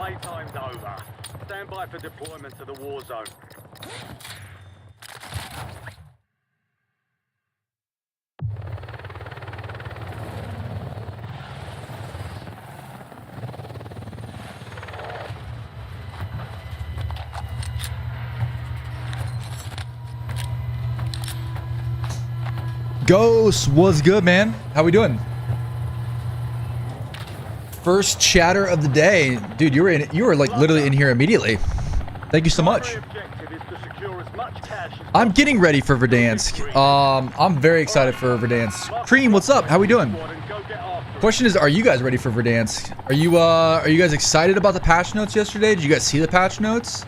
Playtime's over. Stand by for deployment to the war zone. Ghost, what's good, man? How we doing? First chatter of the day, dude. You were like literally in here immediately. Thank you so much. I'm getting ready for Verdansk. I'm very excited for Verdansk. Cream, what's up? How we doing? Question is, are you guys ready for Verdansk? Are you guys excited about the patch notes yesterday? Did you guys see the patch notes?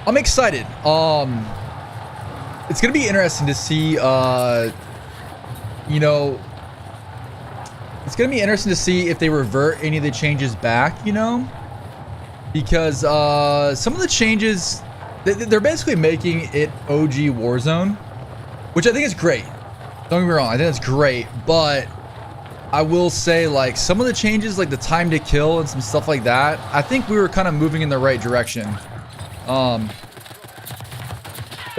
I'm excited. It's gonna be interesting to see. You know, it's gonna be interesting to see if they revert any of the changes back. You know, because some of the changes, they're basically making it OG Warzone, which I think is great. Don't get me wrong, I think that's great, but I will say, like, some of the changes, like the time to kill and some stuff like that, I think we were kind of moving in the right direction. I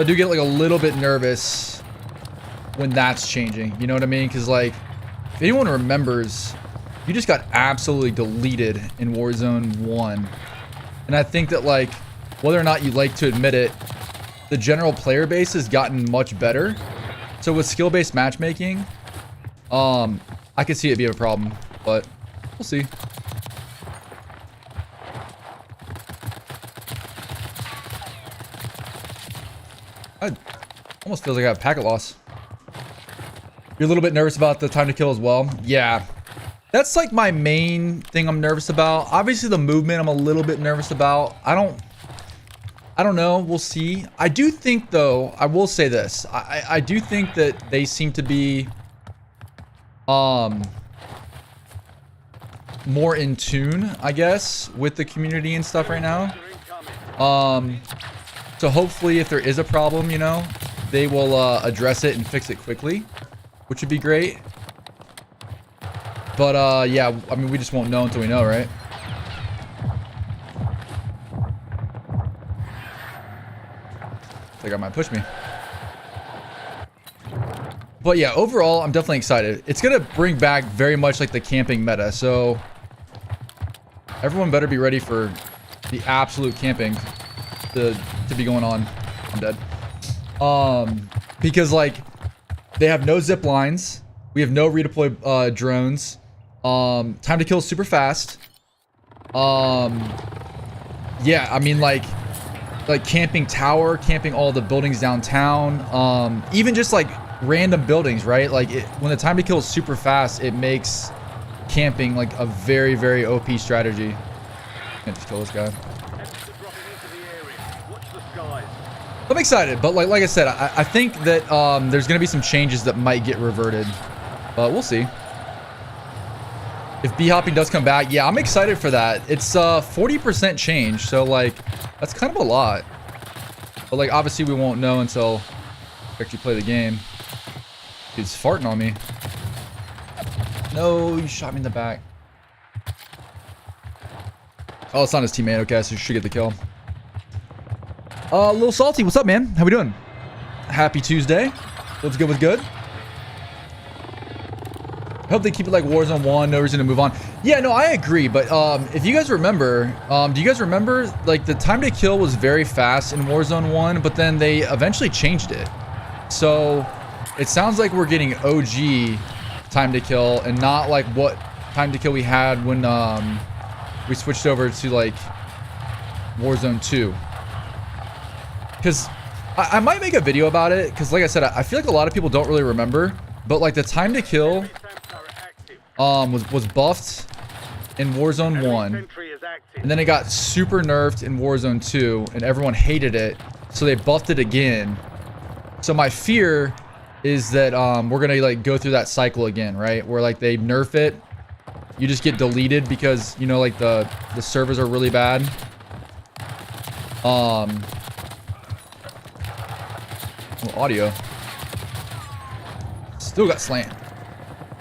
do get like a little bit nervous when that's changing, you know what I mean? Because like, if anyone remembers, you just got absolutely deleted in Warzone 1. And I think that, like, whether or not you like to admit it, the general player base has gotten much better. So with skill-based matchmaking, I could see it being a problem, but we'll see. Almost feels like I have packet loss. You're a little bit nervous about the time to kill as well. Yeah, that's like my main thing I'm nervous about. Obviously the movement I'm a little bit nervous about. I don't know, we'll see. I do think though, I will say this, I do think that they seem to be more in tune, I guess, with the community and stuff right now. So hopefully if there is a problem, you know, they will address it and fix it quickly, which would be great. But yeah, I mean, we just won't know until we know, right? I think I might push me. But yeah, overall, I'm definitely excited. It's gonna bring back very much like the camping meta, so everyone better be ready for the absolute camping to be going on. I'm dead. Because like they have no zip lines, we have no redeploy drones. Time to kill is super fast. Yeah, I mean like camping tower, camping all the buildings downtown, even just like random buildings, right? Like when the time to kill is super fast, it makes camping like a very, very OP strategy. Can't just kill this guy. I'm excited, but like I said, I think that there's gonna be some changes that might get reverted, but we'll see. If B-hopping does come back, yeah, I'm excited for that. It's 40% change, so like that's kind of a lot. But like obviously we won't know until we actually play the game. Dude's farting on me. No, you shot me in the back. Oh, it's not his teammate. Okay, so you should get the kill. Little Salty, what's up, man? How we doing? Happy Tuesday. What's good? What's good? Hope they keep it like Warzone 1. No reason to move on. Yeah, no, I agree. But if you guys remember, do you guys remember like the time to kill was very fast in Warzone 1, but then they eventually changed it. So it sounds like we're getting OG time to kill and not like what time to kill we had when we switched over to like Warzone 2. Because I might make a video about it, because like I said, I feel like a lot of people don't really remember, but like the time to kill was buffed in Warzone 1, and then it got super nerfed in Warzone 2, and everyone hated it, so they buffed it again. So my fear is that we're gonna like go through that cycle again, right? Where like they nerf it, you just get deleted because, you know, like the servers are really bad. Audio still got slammed,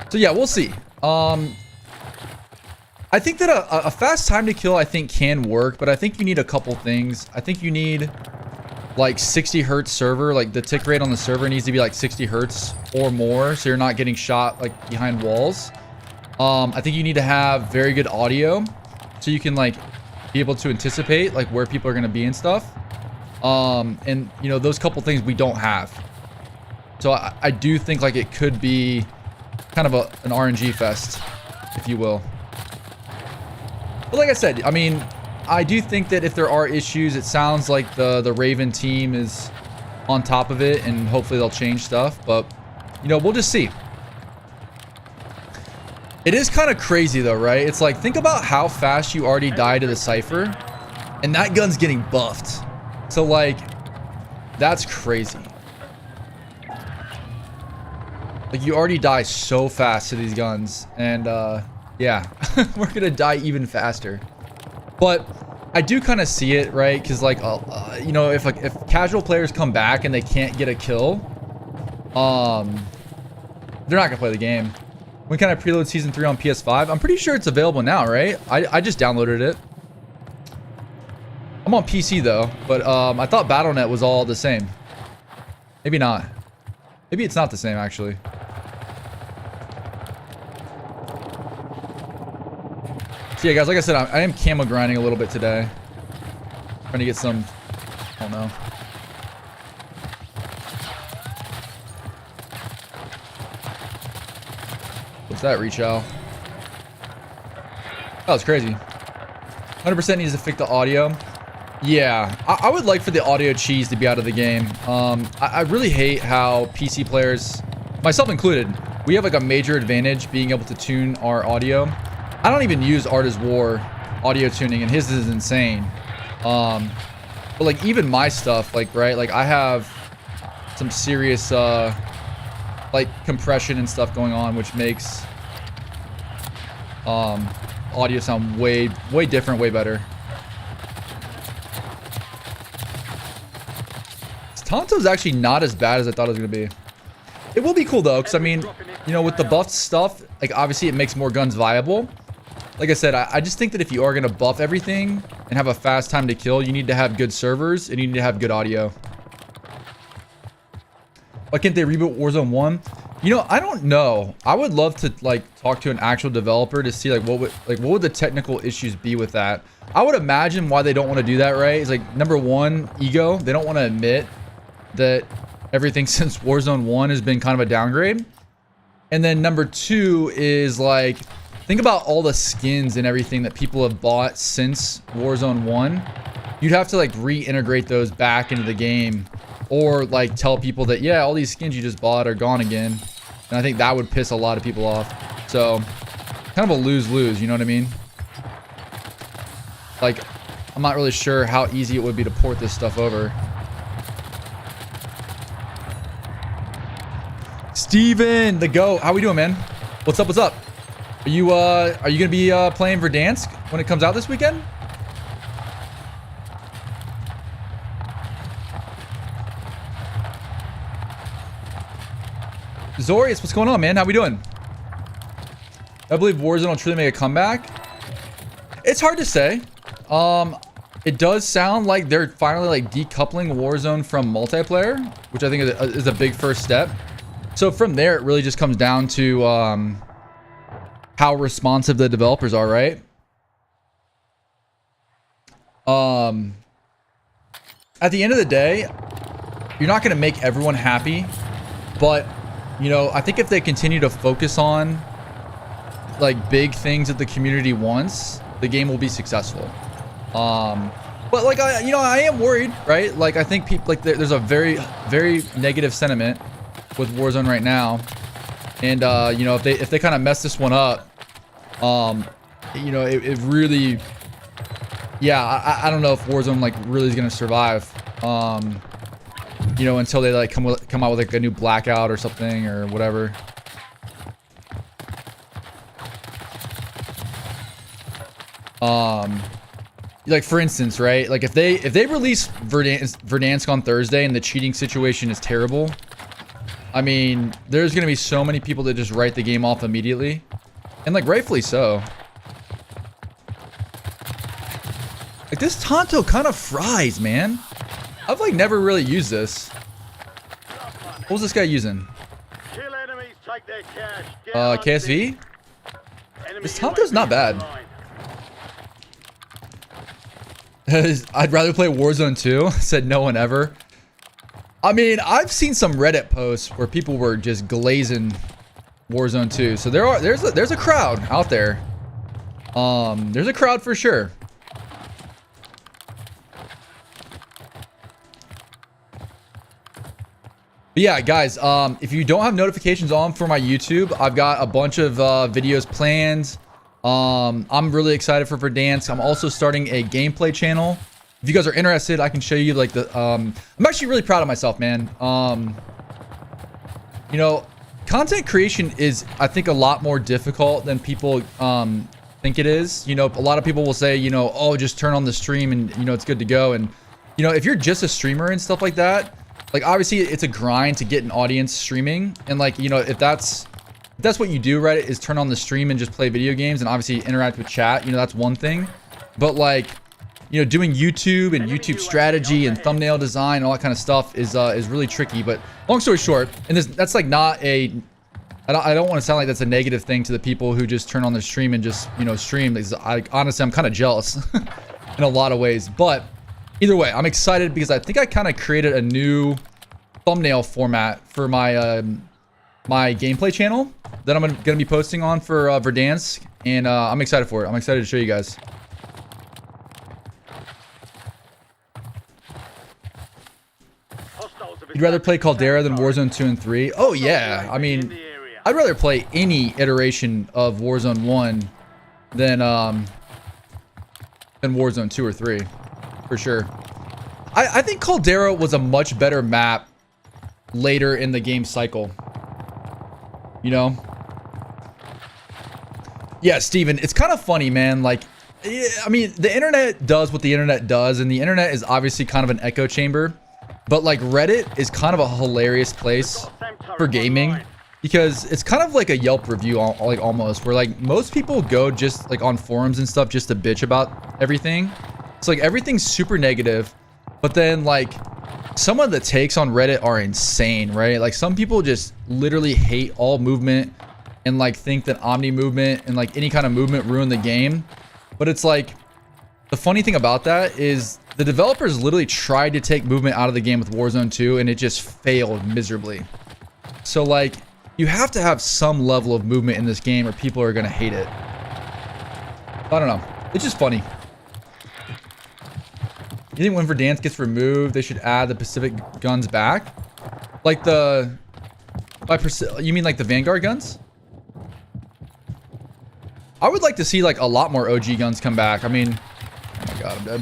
so yeah, we'll see. I think that a fast time to kill, I think, can work, but I think you need a couple things. I think you need like 60 hertz server, like the tick rate on the server needs to be like 60 hertz or more, so you're not getting shot like behind walls. I think you need to have very good audio, so you can like be able to anticipate like where people are going to be and stuff. And you know, those couple things we don't have. So I do think like it could be kind of an RNG fest, if you will. But like I said, I mean, I do think that if there are issues, it sounds like the Raven team is on top of it, and hopefully they'll change stuff. But, you know, we'll just see. It is kind of crazy though, right? It's like, think about how fast you already die to the Cypher, and that gun's getting buffed. So like, that's crazy. Like, you already die so fast to these guns, and yeah, we're gonna die even faster. But I do kind of see it, right? Because like, you know, if casual players come back and they can't get a kill, they're not gonna play the game. When can I preload season 3 on PS5? I'm pretty sure it's available now, right? I just downloaded it. I'm on PC though, but I thought Battle.net was all the same. Maybe not. Maybe it's not the same actually. So yeah, guys, like I said, I am camo grinding a little bit today. Trying to get some, I don't know. What's that, reach out? That was crazy. 100% needs to fix the audio. Yeah, I would like for the audio cheese to be out of the game. I really hate how PC players, myself included, we have like a major advantage being able to tune our audio. I don't even use Art is War audio tuning, and his is insane. But like even my stuff, like, right, like I have some serious like compression and stuff going on, which makes audio sound way different, way better. Tonto's actually not as bad as I thought it was gonna be. It will be cool though, because I mean, you know, with the buffed stuff, like obviously it makes more guns viable. Like I said, I just think that if you are gonna buff everything and have a fast time to kill, you need to have good servers and you need to have good audio. Why can't they reboot Warzone 1? You know, I don't know. I would love to like talk to an actual developer to see like what would the technical issues be with that. I would imagine why they don't want to do that, right? It's like, number one, ego. They don't want to admit that everything since Warzone 1 has been kind of a downgrade. And then number two is like, think about all the skins and everything that people have bought since Warzone 1. You'd have to like reintegrate those back into the game, or like tell people that, yeah, all these skins you just bought are gone again. And I think that would piss a lot of people off. So kind of a lose-lose, you know what I mean? Like, I'm not really sure how easy it would be to port this stuff over. Steven, the GOAT. How we doing, man? What's up? What's up? Are you gonna be playing Verdansk when it comes out this weekend? Zorius, what's going on, man? How we doing? I believe Warzone will truly make a comeback. It's hard to say. It does sound like they're finally like decoupling Warzone from multiplayer, which I think is a big first step. So from there, it really just comes down to how responsive the developers are, right? At the end of the day, you're not going to make everyone happy, but you know, I think if they continue to focus on like big things that the community wants, the game will be successful. But like I am worried, right? Like I think people, like there's a very negative sentiment with Warzone right now, and you know, if they kind of mess this one up, you know, it really, yeah, I don't know if Warzone like really is gonna survive, you know, until they like come out with like a new blackout or something or whatever. Like for instance, right? Like if they release Verdansk on Thursday and the cheating situation is terrible, I mean, there's gonna be so many people that just write the game off immediately, and like rightfully so. Like, this Tonto kind of fries, man. I've, like, never really used this. What was this guy using? Kill enemies, take their cash. Get KSV? enemy This Tonto's not bad. online. I'd rather play Warzone 2, said no one ever. I mean, I've seen some Reddit posts where people were just glazing Warzone 2. So there's a crowd out there. There's a crowd for sure. But yeah, guys, if you don't have notifications on for my YouTube, I've got a bunch of videos planned. I'm really excited for Verdansk. I'm also starting a gameplay channel. If you guys are interested, I can show you like the I'm actually really proud of myself, man. You know, content creation is, I think, a lot more difficult than people think it is. You know, a lot of people will say, you know, oh, just turn on the stream and, you know, it's good to go. And, you know, if you're just a streamer and stuff like that, like, obviously it's a grind to get an audience streaming. And, like, you know, if that's what you do, right, is turn on the stream and just play video games and obviously interact with chat, you know, that's one thing. But, like, you know, doing YouTube and YouTube strategy and thumbnail design and all that kind of stuff is really tricky. But long story short, and that's like not a, I don't want to sound like that's a negative thing to the people who just turn on the stream and just, you know, stream. Because honestly, I'm kind of jealous in a lot of ways. But either way, I'm excited because I think I kind of created a new thumbnail format for my my gameplay channel that I'm gonna be posting on for Verdansk, and I'm excited for it. I'm excited to show you guys. You'd rather play Caldera than Warzone 2 and 3? Oh yeah, I mean, I'd rather play any iteration of Warzone 1 than Warzone 2 or 3, for sure. I think Caldera was a much better map later in the game cycle. You know? Yeah, Steven, it's kind of funny, man. Like, I mean, the internet does what the internet does, and the internet is obviously kind of an echo chamber. But, like, Reddit is kind of a hilarious place for gaming because it's kind of like a Yelp review, like, almost, where, like, most people go just, like, on forums and stuff just to bitch about everything. It's like everything's super negative, but then, like, some of the takes on Reddit are insane, right? Like, some people just literally hate all movement and, like, think that omni movement and, like, any kind of movement ruin the game. But it's like, the funny thing about that is the developers literally tried to take movement out of the game with Warzone 2 and it just failed miserably. So, like, you have to have some level of movement in this game or people are going to hate it. I don't know. It's just funny. You think when Verdansk gets removed, they should add the Pacific guns back? Like the... you mean like the Vanguard guns? I would like to see like a lot more OG guns come back. I mean... Oh my god, I'm dead.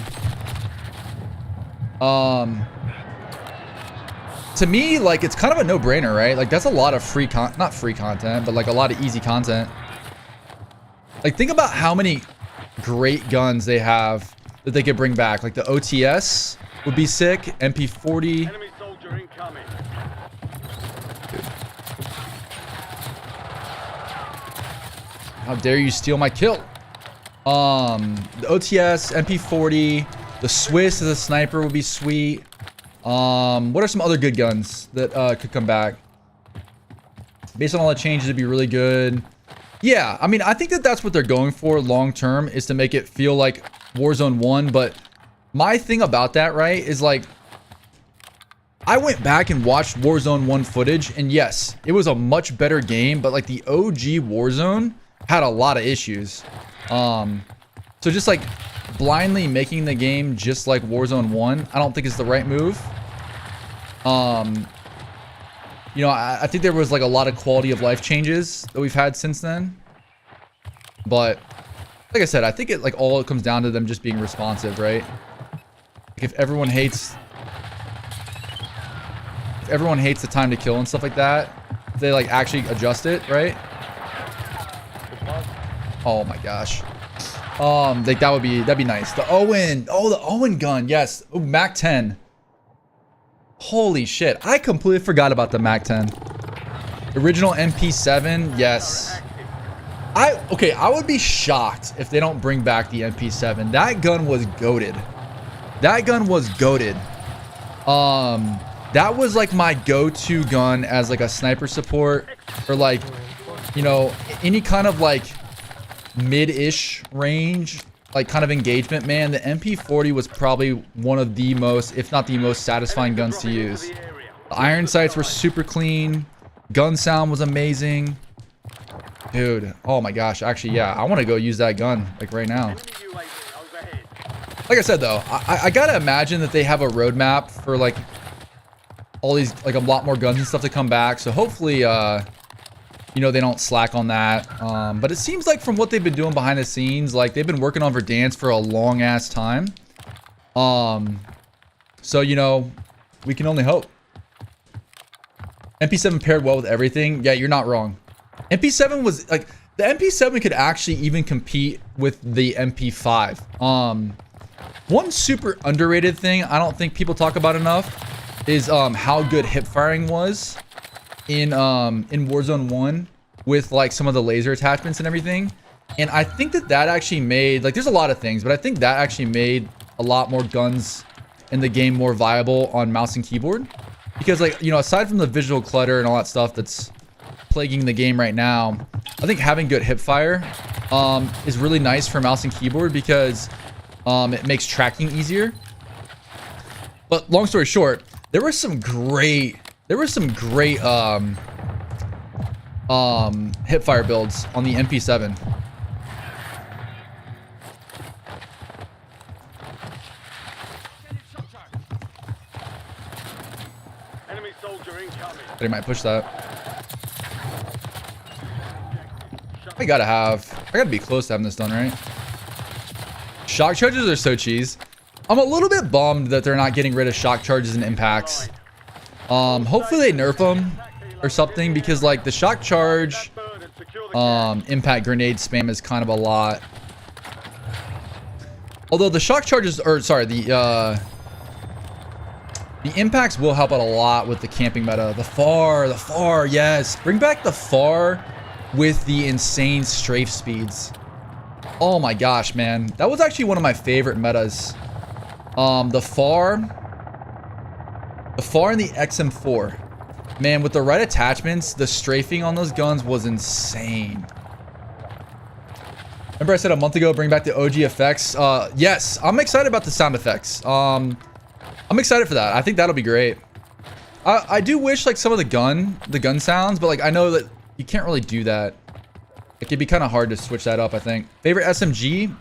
To me, like, it's kind of a no-brainer, right? Like, that's a lot of free not free content, but like a lot of easy content. Like, think about how many great guns they have that they could bring back. Like, the OTS would be sick. MP40. Enemy soldier incoming. How dare you steal my kill? The OTS, MP40, the Swiss as a sniper would be sweet. What are some other good guns that could come back? Based on all the changes, it'd be really good. Yeah, I mean, I think that that's what they're going for long term, is to make it feel like Warzone 1. But my thing about that, right, is like, I went back and watched Warzone 1 footage, and yes, it was a much better game, but like the OG Warzone had a lot of issues. So just like blindly making the game just like Warzone 1, I don't think is the right move. You know, I think there was like a lot of quality of life changes that we've had since then. But like I said, I think it like all comes down to them just being responsive, right? Like if everyone hates the time to kill and stuff like that, if they like actually adjust it, right? Oh my gosh. Like that'd be nice. The Owen, oh, the Owen gun, yes. Ooh, Mac 10. Holy shit, I completely forgot about the Mac 10. Original MP7, yes. I would be shocked if they don't bring back the MP7. That gun was goated. That gun was goated. That was like my go-to gun as like a sniper support or like, you know, any kind of like mid-ish range, like kind of engagement, man. The MP40 was probably one of the most, if not the most satisfying guns to use. The iron sights were super clean. Gun sound was amazing. Dude, oh my gosh. Actually, yeah, I want to go use that gun like right now. Like I said, though, I gotta imagine that they have a roadmap for like all these, like a lot more guns and stuff to come back. So hopefully, you know, they don't slack on that. But it seems like from what they've been doing behind the scenes, like they've been working on Verdansk for a long ass time. So, you know, we can only hope. MP7 paired well with everything. Yeah, you're not wrong. MP7 was like, the MP7 could actually even compete with the MP5. One super underrated thing I don't think people talk about enough is how good hip firing was in Warzone 1 with like some of the laser attachments and everything. And I think that actually made, like, there's a lot of things, but I think that actually made a lot more guns in the game more viable on mouse and keyboard. Because, like, you know, aside from the visual clutter and all that stuff that's plaguing the game right now, I think having good hip fire is really nice for mouse and keyboard because it makes tracking easier. But long story short, there were some great hip fire builds on the MP7. Enemy soldier incoming. They might push that. I gotta be close to having this done, right? Shock charges are so cheese. I'm a little bit bummed that they're not getting rid of shock charges and impacts. Hopefully they nerf them or something, because like the shock charge impact grenade spam is kind of a lot. Although the shock charges, or sorry, the impacts will help out a lot with the camping meta. The FAR, yes. Bring back the FAR with the insane strafe speeds. Oh my gosh, man. That was actually one of my favorite metas. The FAR and the XM4. Man, with the right attachments, the strafing on those guns was insane. Remember I said a month ago, bring back the OG effects? Yes, I'm excited about the sound effects. I'm excited for that. I think that'll be great. I do wish like some of the gun sounds, but like I know that you can't really do that. It could be kind of hard to switch that up, I think. Favorite SMG?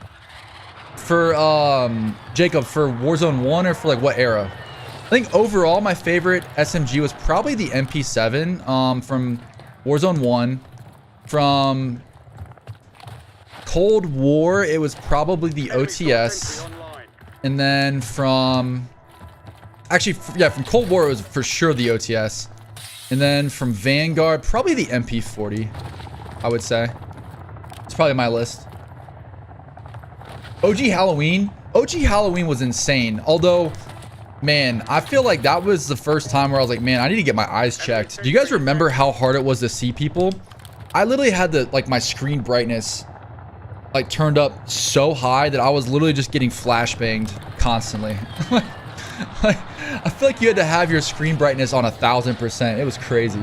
For Jacob, for Warzone 1 or for like what era? I think overall my favorite SMG was probably the MP7 from Warzone 1. From Cold War, it was probably the OTS. And then from... Actually, yeah, from Cold War, it was for sure the OTS. And then from Vanguard, probably the MP40, I would say. It's probably my list. OG Halloween was insane. Although, man, I feel like that was the first time where I was like, man, I need to get my eyes checked. Do you guys remember how hard it was to see people? I literally had my screen brightness like turned up so high that I was literally just getting flashbanged constantly. I feel like you had to have your screen brightness on 1000%. It was crazy.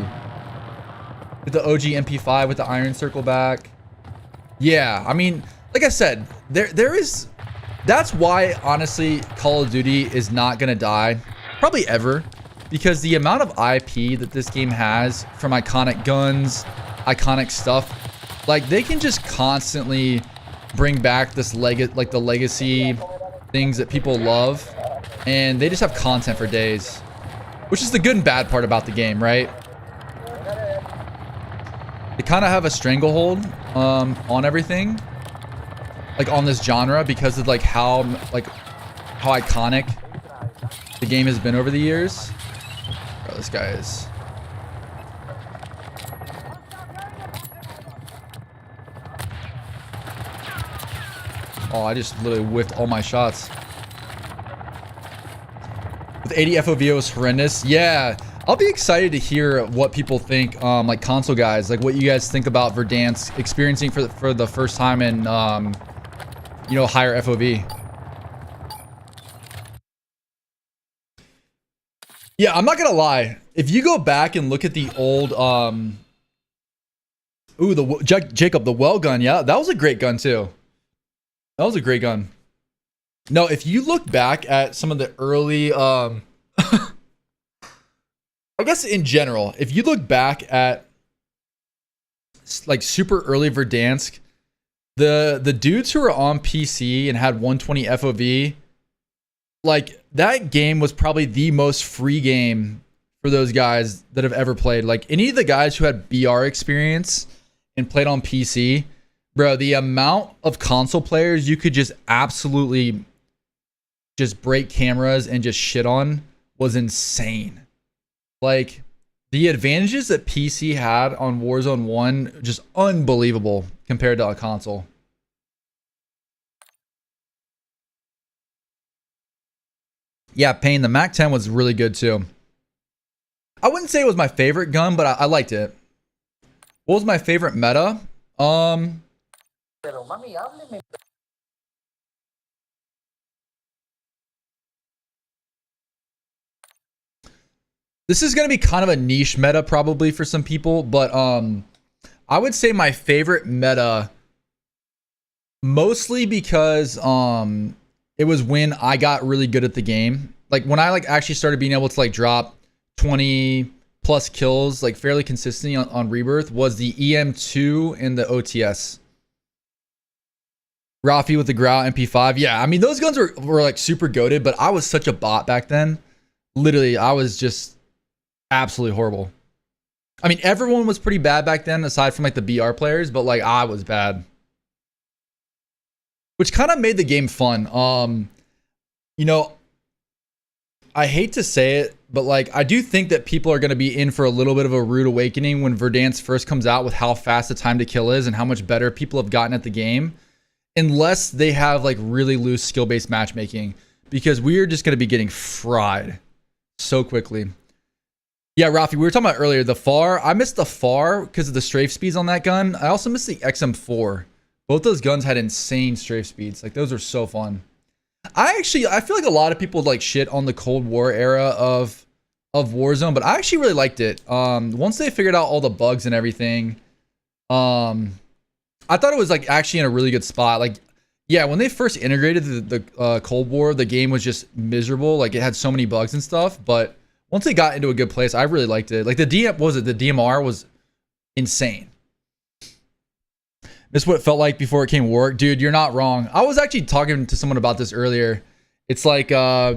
With the OG MP5 with the iron circle back. Yeah, I mean, like I said, there is... That's why, honestly, Call of Duty is not gonna die. Probably ever. Because the amount of IP that this game has from iconic guns, iconic stuff, like they can just constantly bring back this the legacy things that people love. And they just have content for days. Which is the good and bad part about the game, right? They kind of have a stranglehold on everything. Like on this genre because of like how iconic the game has been over the years. Oh, this guy is... Oh, I just literally whiffed all my shots. With 80 FOV, it was horrendous. Yeah, I'll be excited to hear what people think, like console guys, like what you guys think about Verdansk experiencing for the first time in, you know, higher FOV. Yeah, I'm not gonna lie. If you go back and look at the old, ooh, Jacob, the well gun, yeah, that was a great gun too. That was a great gun. No, if you look back at some of the early, I guess in general, if you look back at like super early Verdansk, the dudes who were on PC and had 120 FOV, like that game was probably the most free game for those guys that have ever played. Like any of the guys who had BR experience and played on PC, bro, the amount of console players you could just absolutely just break cameras and just shit on was insane. Like the advantages that PC had on Warzone 1, just unbelievable compared to a console. Yeah, Payne, the MAC-10 was really good too. I wouldn't say it was my favorite gun, but I liked it. What was my favorite meta? This is going to be kind of a niche meta probably for some people, but I would say my favorite meta mostly because it was when I got really good at the game. Like when I like actually started being able to like drop 20 plus kills like fairly consistently on Rebirth was the EM2 and the OTS. Rafi with the Grau MP5. Yeah, I mean those guns were like super goated, but I was such a bot back then. Literally, I was just absolutely horrible. I mean, everyone was pretty bad back then aside from like the BR players, but like I was bad. Which kind of made the game fun. You know, I hate to say it, but like I do think that people are going to be in for a little bit of a rude awakening when Verdansk first comes out with how fast the time to kill is and how much better people have gotten at the game, unless they have like really loose skill-based matchmaking, because we are just going to be getting fried so quickly. Yeah, Rafi, we were talking about earlier the FAR. I missed the FAR because of the strafe speeds on that gun. I also missed the XM4. Both those guns had insane strafe speeds. Like those are so fun. I feel like a lot of people like shit on the Cold War era of Warzone, but I actually really liked it. Once they figured out all the bugs and everything, I thought it was like actually in a really good spot. Like, yeah, when they first integrated the Cold War, the game was just miserable. Like it had so many bugs and stuff, but once they got into a good place, I really liked it. Like the DMR was insane. This is what it felt like before it came work. Dude, you're not wrong. I was actually talking to someone about this earlier. It's like,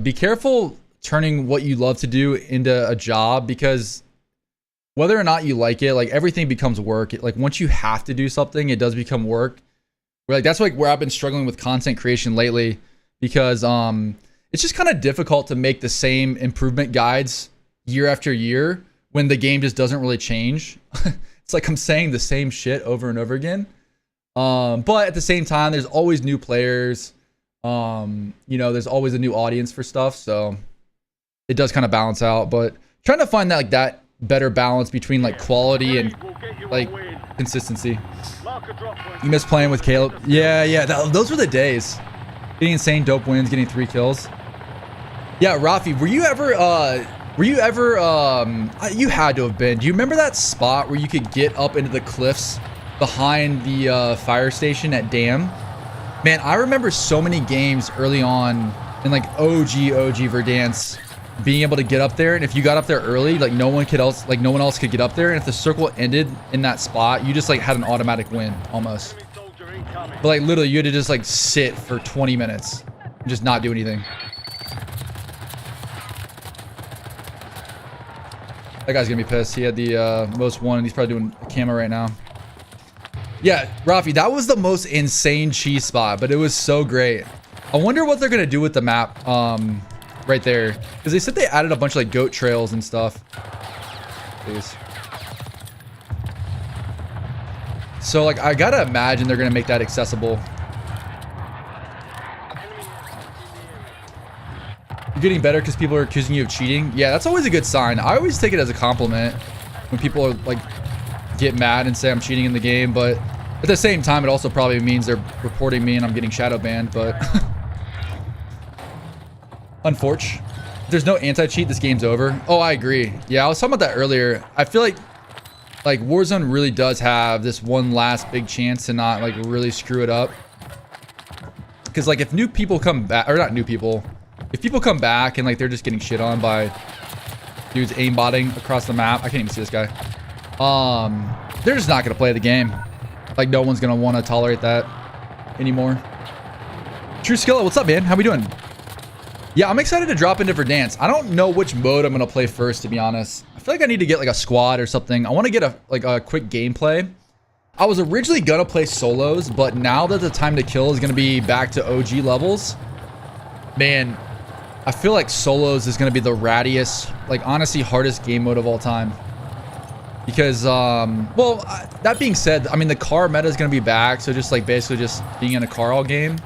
be careful turning what you love to do into a job, because whether or not you like it, like everything becomes work. Like once you have to do something, it does become work. Like that's like where I've been struggling with content creation lately, because it's just kind of difficult to make the same improvement guides year after year when the game just doesn't really change. It's like I'm saying the same shit over and over again. But at the same time, there's always new players. You know, there's always a new audience for stuff, so it does kind of balance out. But trying to find that like that better balance between like quality and like consistency. You miss playing with Caleb? Yeah, those were the days. Getting insane dope wins, getting 3 kills. Yeah, Rafi, were you ever you had to have been. Do you remember that spot where you could get up into the cliffs behind the fire station at Dam? Man, I remember so many games early on in like OG Verdansk being able to get up there, and if you got up there early, like no one else could get up there, and if the circle ended in that spot, you just like had an automatic win almost. But like literally you had to just like sit for 20 minutes and just not do anything. That guy's gonna be pissed. He had the most one, and he's probably doing a camo right now. Yeah, Rafi, that was the most insane cheese spot, but it was so great. I wonder what they're gonna do with the map right there, because they said they added a bunch of like goat trails and stuff. Please. So like I gotta imagine they're gonna make that accessible. getting better because people are accusing you of cheating. Yeah, that's always a good sign. I always take it as a compliment when people are like get mad and say I'm cheating in the game, but at the same time, it also probably means they're reporting me and I'm getting shadow banned. But unfortunately, if there's no anti-cheat, this game's over. Oh, I agree. Yeah, I was talking about that earlier. I feel like Warzone really does have this one last big chance to not like really screw it up. Because like if new people come back, or not new people, if people come back and like they're just getting shit on by dudes aimbotting across the map, I can't even see this guy. They're just not gonna play the game. Like no one's gonna want to tolerate that anymore. True Skilla, what's up, man? How we doing? Yeah, I'm excited to drop into Verdansk. I don't know which mode I'm gonna play first, to be honest. I feel like I need to get like a squad or something. I want to get a quick gameplay. I was originally gonna play solos, but now that the time to kill is gonna be back to OG levels, man, I feel like solos is gonna be the rattiest, like honestly hardest game mode of all time. Because well, that being said, I mean the car meta is gonna be back, so just like basically just being in a car all game.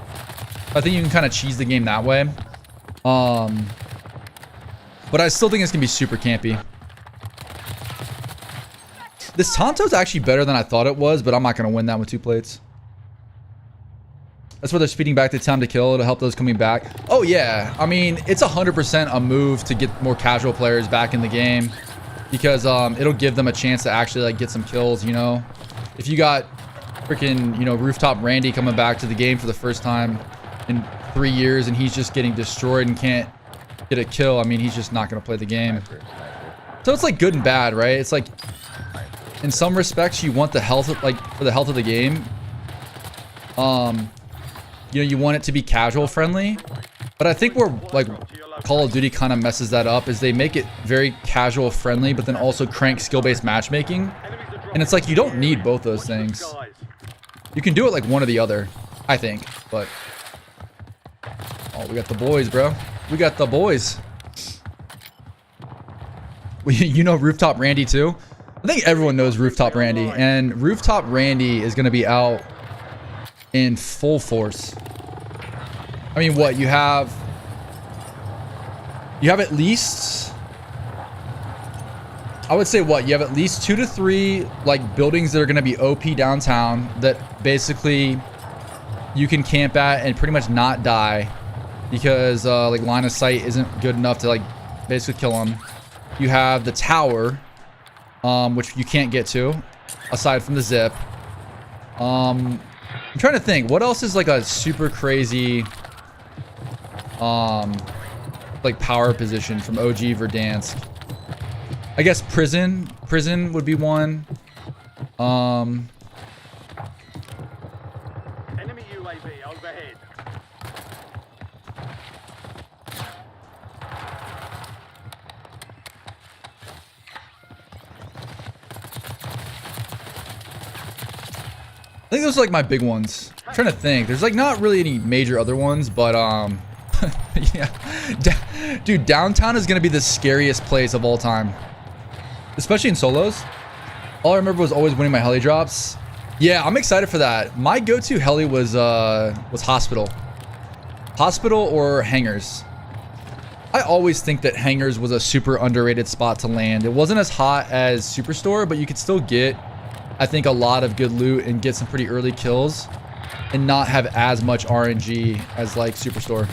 I think you can kind of cheese the game that way. But I still think it's gonna be super campy. This Tonto's actually better than I thought it was, but I'm not gonna win that with 2 plates. That's why they're speeding back the time to kill to help those coming back. Oh yeah, I mean it's 100% a move to get more casual players back in the game. Because it'll give them a chance to actually like get some kills, you know. If you got freaking, you know, Rooftop Randy coming back to the game for the first time in 3 years and he's just getting destroyed and can't get a kill, I mean, he's just not going to play the game. So it's like good and bad, right? It's like in some respects you want the health of, like for the health of the game. You know, you want it to be casual friendly. But I think where like Call of Duty kind of messes that up is they make it very casual friendly, but then also crank skill-based matchmaking. And it's like you don't need both those things. You can do it like one or the other, I think. But oh, we got the boys, bro. We got the boys. You know Rooftop Randy too? I think everyone knows Rooftop Randy, and Rooftop Randy is going to be out in full force. I mean, what you have at least, I would say what you have at least 2 to 3 like buildings that are going to be OP downtown that basically you can camp at and pretty much not die because like line of sight isn't good enough to like basically kill them. You have the tower, which you can't get to aside from the zip. I'm trying to think what else is like a super crazy like power position from OG Verdansk. I guess prison would be one. Enemy UAV overhead. I think those are like my big ones. I'm trying to think. There's like not really any major other ones, but yeah. Dude, downtown is gonna be the scariest place of all time. Especially in solos. All I remember was always winning my heli drops. Yeah, I'm excited for that. My go-to heli was hospital. Hospital or hangars. I always think that hangars was a super underrated spot to land. It wasn't as hot as Superstore, but you could still get, I think, a lot of good loot and get some pretty early kills and not have as much RNG as like Superstore.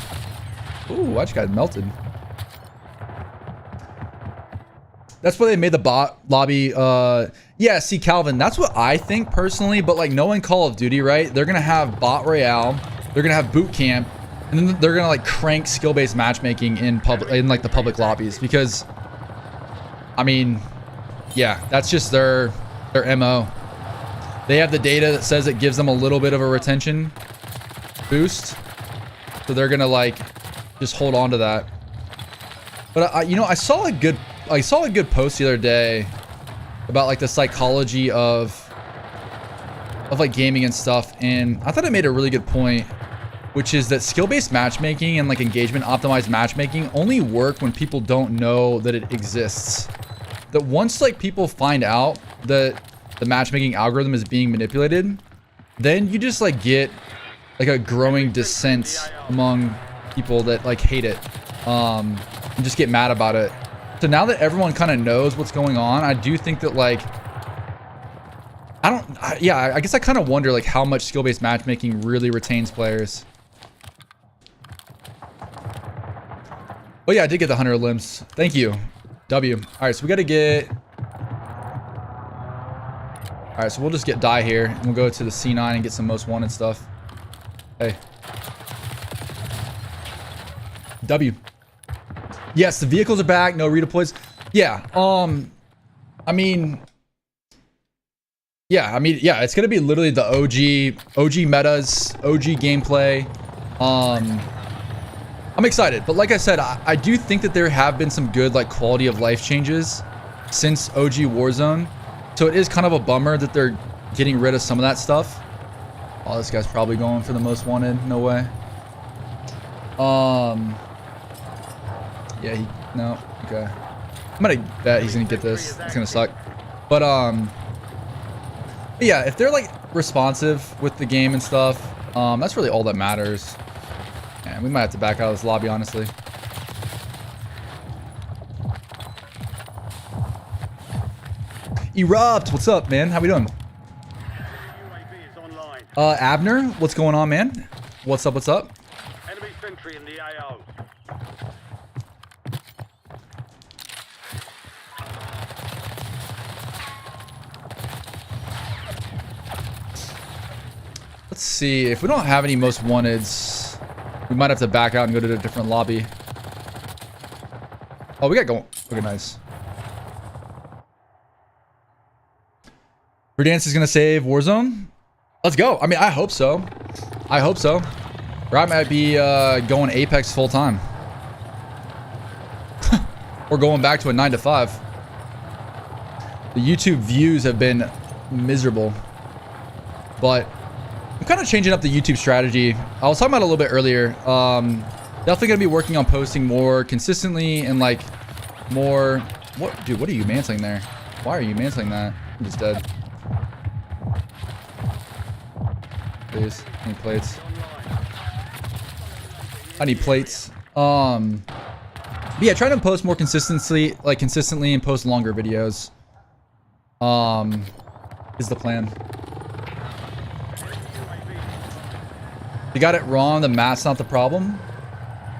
Ooh, I just got melted. That's why they made the bot lobby. Yeah, see, Calvin, that's what I think personally, but like knowing Call of Duty, right? They're gonna have bot royale, they're gonna have boot camp, and then they're gonna like crank skill-based matchmaking in public, in like the public lobbies, because I mean, yeah, that's just their MO. They have the data that says it gives them a little bit of a retention boost, so they're gonna like just hold on to that. But you know, I saw a good post the other day about like the psychology of like gaming and stuff, and I thought it made a really good point, which is that skill-based matchmaking and like engagement optimized matchmaking only work when people don't know that it exists. That once like people find out that the matchmaking algorithm is being manipulated, then you just like get like a growing dissent among people that like hate it. and just get mad about it. So now that everyone kind of knows what's going on, I do think that like, I guess I kind of wonder like how much skill-based matchmaking really retains players. Oh yeah, I did get the 100 limbs. Thank you. W. All right, so we got to get... All right, so we'll just get die here, and we'll go to the C9 and get some most wanted stuff. Hey. W. Yes, the vehicles are back. No redeploys. Yeah. I mean, it's gonna be literally the OG metas, OG gameplay. I'm excited, but like I said, I do think that there have been some good like quality of life changes since OG Warzone. So it is kind of a bummer that they're getting rid of some of that stuff. Oh, this guy's probably going for the most wanted. No way. Yeah, no. Okay. I'm gonna bet he's gonna get this. It's gonna suck. But yeah, if they're like responsive with the game and stuff, that's really all that matters. Man, we might have to back out of this lobby, honestly. Erupt, what's up, man? How we doing? Abner, what's going on, man? What's up? What's up? Enemy sentry in the AO. Let's see. If we don't have any most wanteds, we might have to back out and go to a different lobby. Oh, we got going. Okay, nice. Verdansk is gonna save Warzone. Let's go. I mean, I hope so. I hope so. Or I might be going Apex full time. Or going back to a 9 to 5. The YouTube views have been miserable. But I'm kind of changing up the YouTube strategy. I was talking about it a little bit earlier. Definitely gonna be working on posting more consistently and like more. What, dude? What are you mantling there? Why are you mantling that? I'm just dead. Please, I need plates. I need plates. But yeah, trying to post more consistently and post longer videos. Is the plan. You got it wrong. The map's not the problem.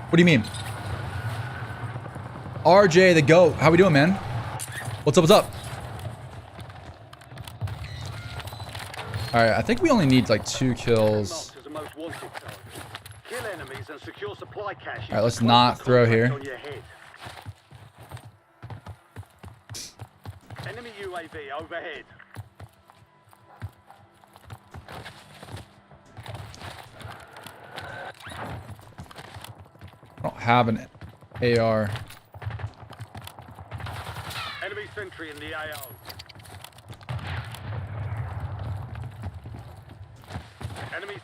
What do you mean? RJ, the GOAT. How we doing, man? What's up? What's up? All right, I think we only need like 2 kills. All right, let's not throw here. Enemy UAV overhead. I don't have an AR. Enemy sentry in the AO. Enemy.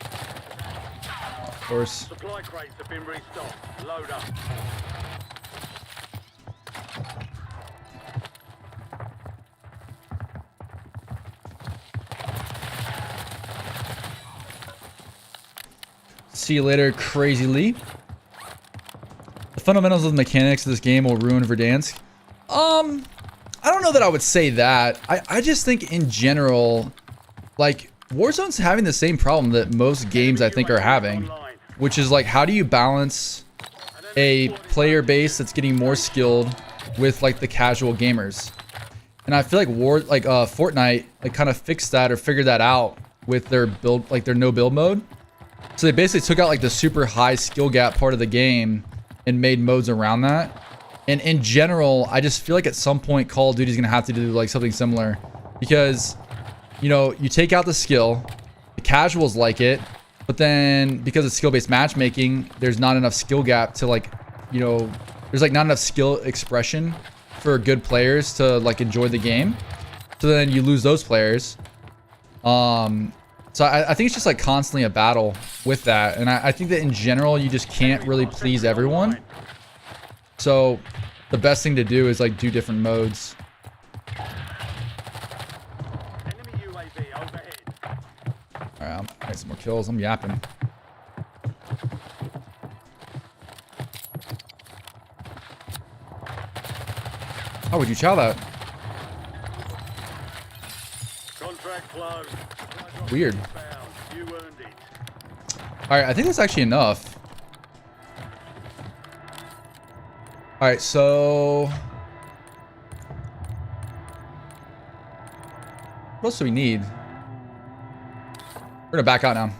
Of course. Supply crates have been restocked. Load up. See you later, Crazy Lee. The fundamentals of the mechanics of this game will ruin Verdansk. I don't know that I would say that. I just think in general, like, Warzone's having the same problem that most games I think are having, which is like, how do you balance a player base that's getting more skilled with like the casual gamers? And I feel like Fortnite like kind of fixed that or figured that out with their build, like their no build mode. So they basically took out like the super high skill gap part of the game and made modes around that. And in general, I just feel like at some point Call of Duty is going to have to do like something similar, because, you know, you take out the skill, the casuals like it, but then because of skill-based matchmaking, there's not enough skill gap to like, you know, there's like not enough skill expression for good players to like enjoy the game. So then you lose those players. So I think it's just like constantly a battle with that. And I think that in general, you just can't really please everyone. So the best thing to do is like do different modes. Alright, I got some more kills. I'm yapping. would you chow that? Contract closed. Weird. You earned it. Alright, I think that's actually enough. Alright, so... what else do we need? We're gonna back out now.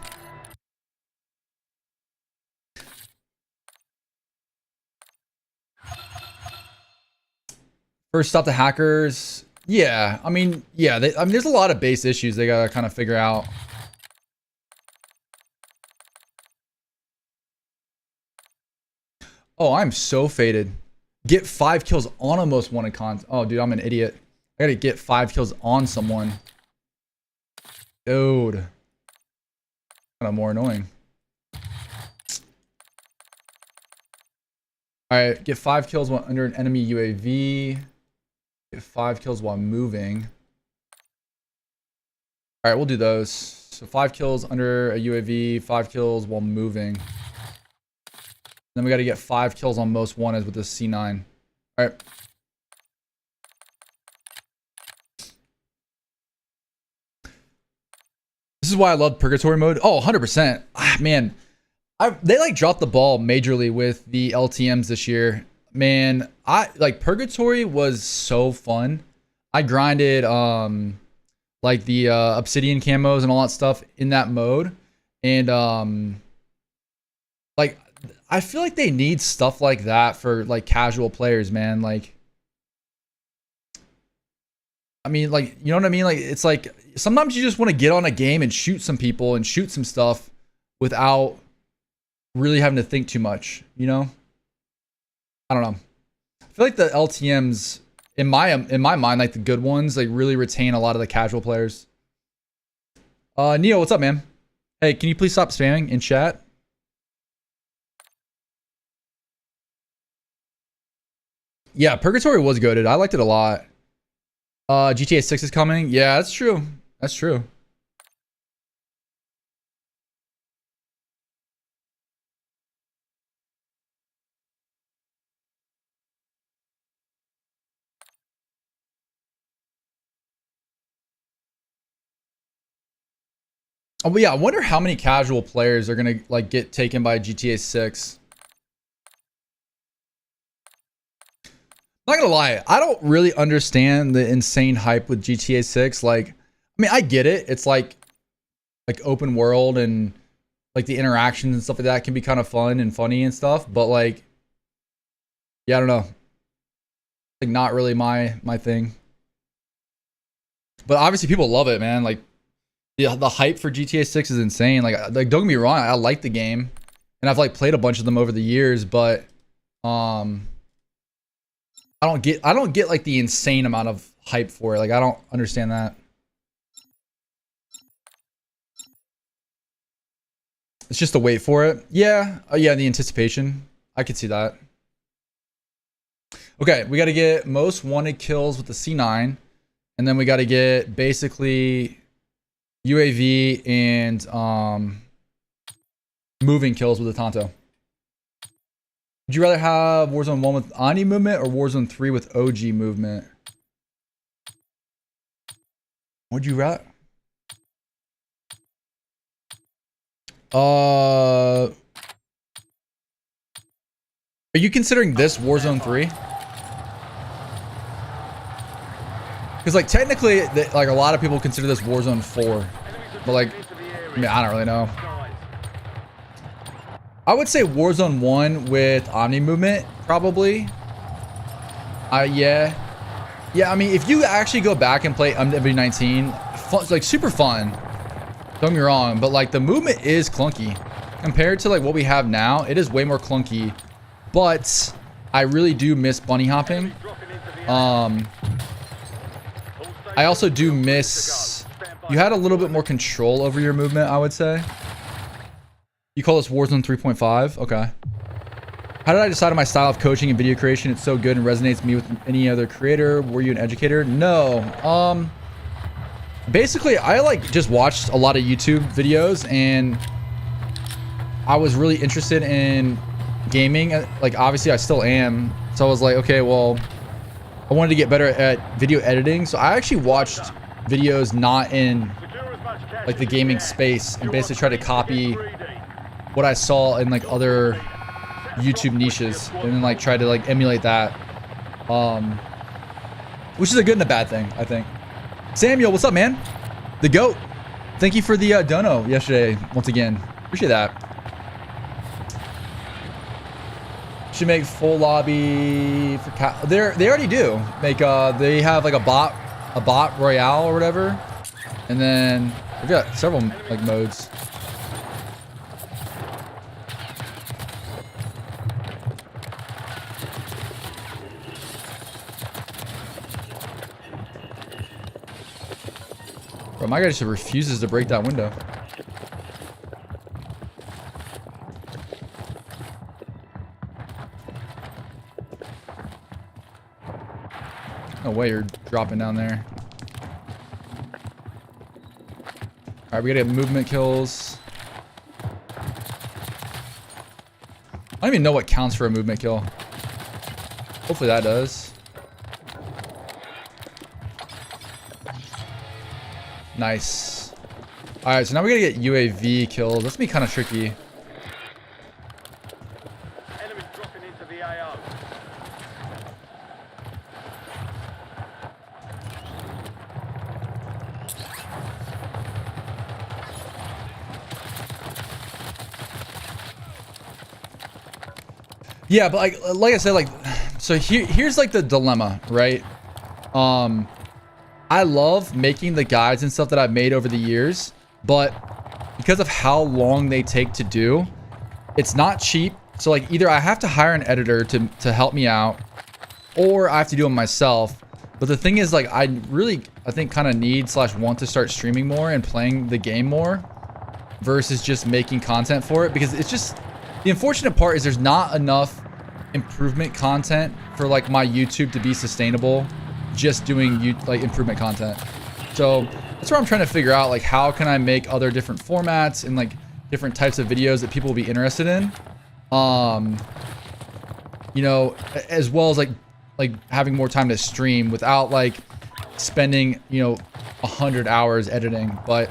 First, stop the hackers. Yeah, I mean, yeah. There's a lot of base issues they gotta kind of figure out. Oh, I'm so faded. Get 5 kills on a most wanted con. Oh, dude, I'm an idiot. I gotta get 5 kills on someone. Dude, kind of more annoying. All right, get 5 kills while under an enemy UAV. Get 5 kills while moving. All right, we'll do those. So 5 kills under a UAV, 5 kills while moving. Then we got to get 5 kills on most wanted with the C9. All right. This is why I love purgatory mode. Oh, 100%. Ah, man, they like dropped the ball majorly with the LTMs this year. Man, I like purgatory was so fun. I grinded like the obsidian camos and all that stuff in that mode. And like I feel like they need stuff like that for like casual players, man. Like I mean, like, you know what I mean? Like, it's like sometimes you just want to get on a game and shoot some people and shoot some stuff without really having to think too much, you know? I don't know. I feel like the LTMs in my mind, like the good ones, like really retain a lot of the casual players. Neo, what's up, man? Hey, can you please stop spamming in chat? Yeah, Purgatory was goated. I liked it a lot. GTA 6 is coming. Yeah, that's true. That's true. Oh, but yeah, I wonder how many casual players are gonna like get taken by GTA 6. I'm not gonna lie, I don't really understand the insane hype with GTA 6. Like, I mean, I get it. It's like open world and like the interactions and stuff like that can be kind of fun and funny and stuff. But like, yeah, I don't know. Like, not really my thing. But obviously, people love it, man. Like, the hype for GTA 6 is insane. Like don't get me wrong, I like the game, and I've like played a bunch of them over the years. But I don't get like the insane amount of hype for it. Like, I don't understand that. It's just a wait for it. Yeah. Yeah, the anticipation. I could see that. Okay, we got to get most wanted kills with the C9, and then we got to get basically UAV and moving kills with the Tonto. Would you rather have Warzone 1 with Ani movement or Warzone 3 with OG movement? Would you rather? Are you considering this Warzone 3? Because like technically, like a lot of people consider this Warzone 4, but like, I mean, I don't really know. I would say Warzone 1 with Omni movement, probably. Yeah. Yeah, I mean, if you actually go back and play MW19, fun, like super fun. Don't get me wrong, but like the movement is clunky. Compared to like what we have now, it is way more clunky. But I really do miss bunny hopping. I also do miss... You had a little bit more control over your movement, I would say. You call this Warzone 3.5? Okay. How did I decide on my style of coaching and video creation? It's so good and resonates me with any other creator. Were you an educator? No. Basically, I like just watched a lot of YouTube videos, and I was really interested in gaming. Like, obviously, I still am. So I was like, okay, well, I wanted to get better at video editing, so I actually watched videos not in like the gaming space and basically try to copy what I saw in like other YouTube niches and then like try to like emulate that, which is a good and a bad thing, I think. Samuel, what's up, man? The GOAT. Thank you for the dono yesterday once again. Appreciate that. Should make full lobby for they already do make they have like a bot royale or whatever, and then we've got several like modes. Bro, my guy just refuses to break that window. No way you're dropping down there. Alright, we gotta get movement kills. I don't even know what counts for a movement kill. Hopefully that does. Nice. Alright, so now we gotta get UAV kills. That's gonna be kind of tricky. Enemies dropping into the AO. Yeah, but like I said, like, so here's like the dilemma, right? I love making the guides and stuff that I've made over the years, but because of how long they take to do, it's not cheap. So like either I have to hire an editor to help me out, or I have to do them myself. But the thing is, like, I think kind of need / want to start streaming more and playing the game more versus just making content for it, because it's just, the unfortunate part is there's not enough improvement content for like my YouTube to be sustainable just doing like improvement content. So that's where I'm trying to figure out, like, how can I make other different formats and like different types of videos that people will be interested in, you know, as well as like having more time to stream without like spending, you know, 100 hours editing. But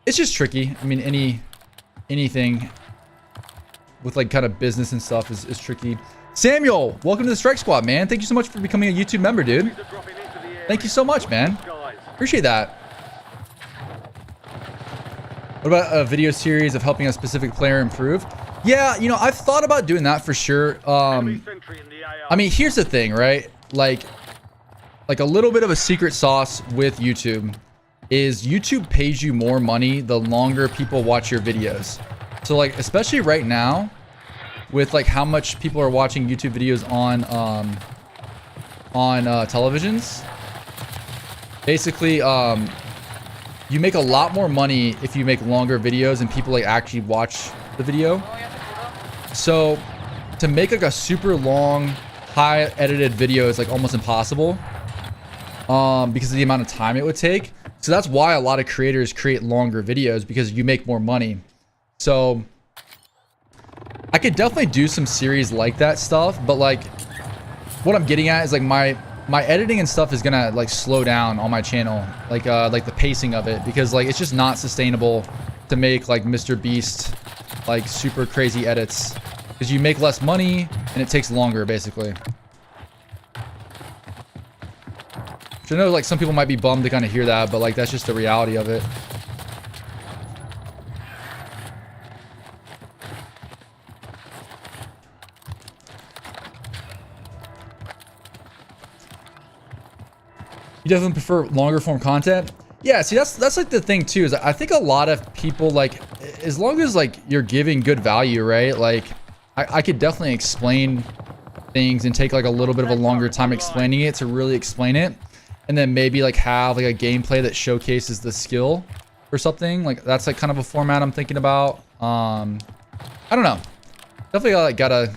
it's just tricky. I mean, anything with like kind of business and stuff is tricky. Samuel, welcome to the Strike Squad, man. Thank you so much for becoming a YouTube member, dude. Thank you so much, man. Appreciate that. What about a video series of helping a specific player improve? Yeah, you know, I've thought about doing that for sure. I mean, here's the thing, right? Like a little bit of a secret sauce with YouTube is YouTube pays you more money the longer people watch your videos. So like, especially right now, with like how much people are watching YouTube videos on televisions, basically you make a lot more money if you make longer videos and people like actually watch the video. So to make like a super long, high edited video is like almost impossible because of the amount of time it would take. So that's why a lot of creators create longer videos, because you make more money. So I could definitely do some series like that stuff, but like what I'm getting at is like my editing and stuff is gonna like slow down on my channel, like the pacing of it, because like it's just not sustainable to make like Mr. Beast like super crazy edits, because you make less money and it takes longer basically. Which I know like some people might be bummed to kind of hear that, but like that's just the reality of it. You definitely prefer longer form content? Yeah, see, that's like the thing too, is I think a lot of people, like, as long as like you're giving good value, right? Like I could definitely explain things and take like a little bit of a longer time explaining it to really explain it, and then maybe like have like a gameplay that showcases the skill or something. Like that's like kind of a format I'm thinking about. I don't know. Definitely like gotta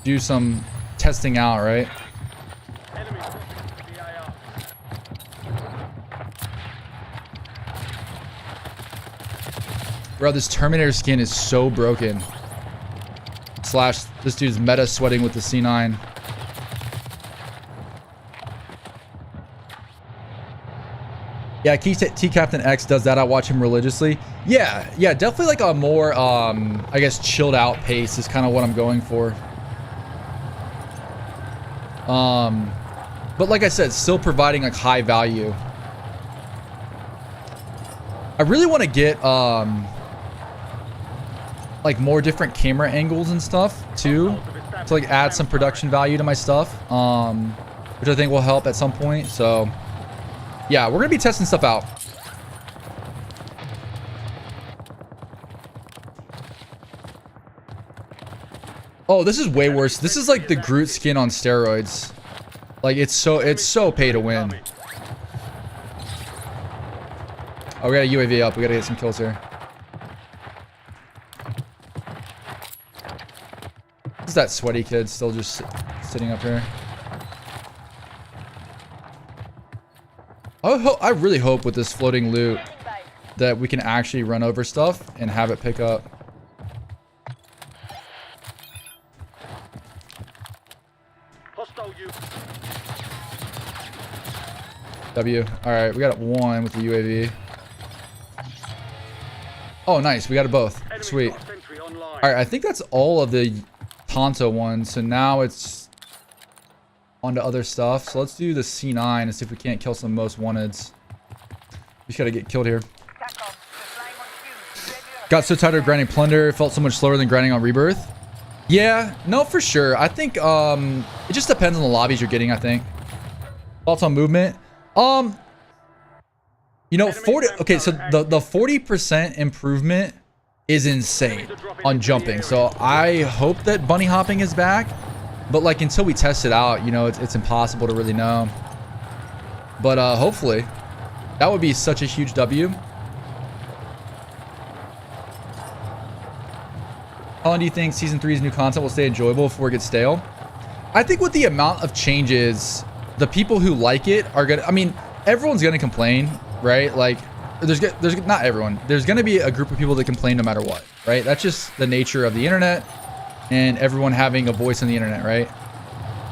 do some testing out, right? Bro, this Terminator skin is so broken. Slash, this dude's meta sweating with the C9. Yeah, T Captain X does that. I watch him religiously. Yeah, definitely like a more I guess chilled out pace is kind of what I'm going for. But like I said, still providing like high value. I really want to get like more different camera angles and stuff too, to like add some production value to my stuff, which I think will help at some point. So yeah, we're gonna be testing stuff out. Oh, this is way worse. This is like the Groot skin on steroids. Like it's so pay to win. Oh, we got a UAV up. We gotta get some kills here. This is that sweaty kid still just sitting up here. I really hope with this floating loot that we can actually run over stuff and have it pick up. W. Alright, we got one with the UAV. Oh, nice. We got it both. Sweet. Alright, I think that's all of the Tonto ones. So now it's on to other stuff. So let's do the C9 and see if we can't kill some most wanteds. We just gotta get killed here. Got so tired of grinding plunder. Felt so much slower than grinding on rebirth. Yeah, no, for sure. I think it just depends on the lobbies you're getting, I think. Thoughts on movement? You know, 40. Okay, so the 40% improvement is insane on jumping. So I hope that bunny hopping is back, but like until we test it out, you know, it's impossible to really know. But hopefully, that would be such a huge W. How long do you think season 3's new content will stay enjoyable before it gets stale? I think with the amount of changes, the people who like it are gonna. I mean, everyone's gonna complain, right? Like, there's not everyone. There's gonna be a group of people that complain no matter what, right? That's just the nature of the internet, and everyone having a voice on the internet, right?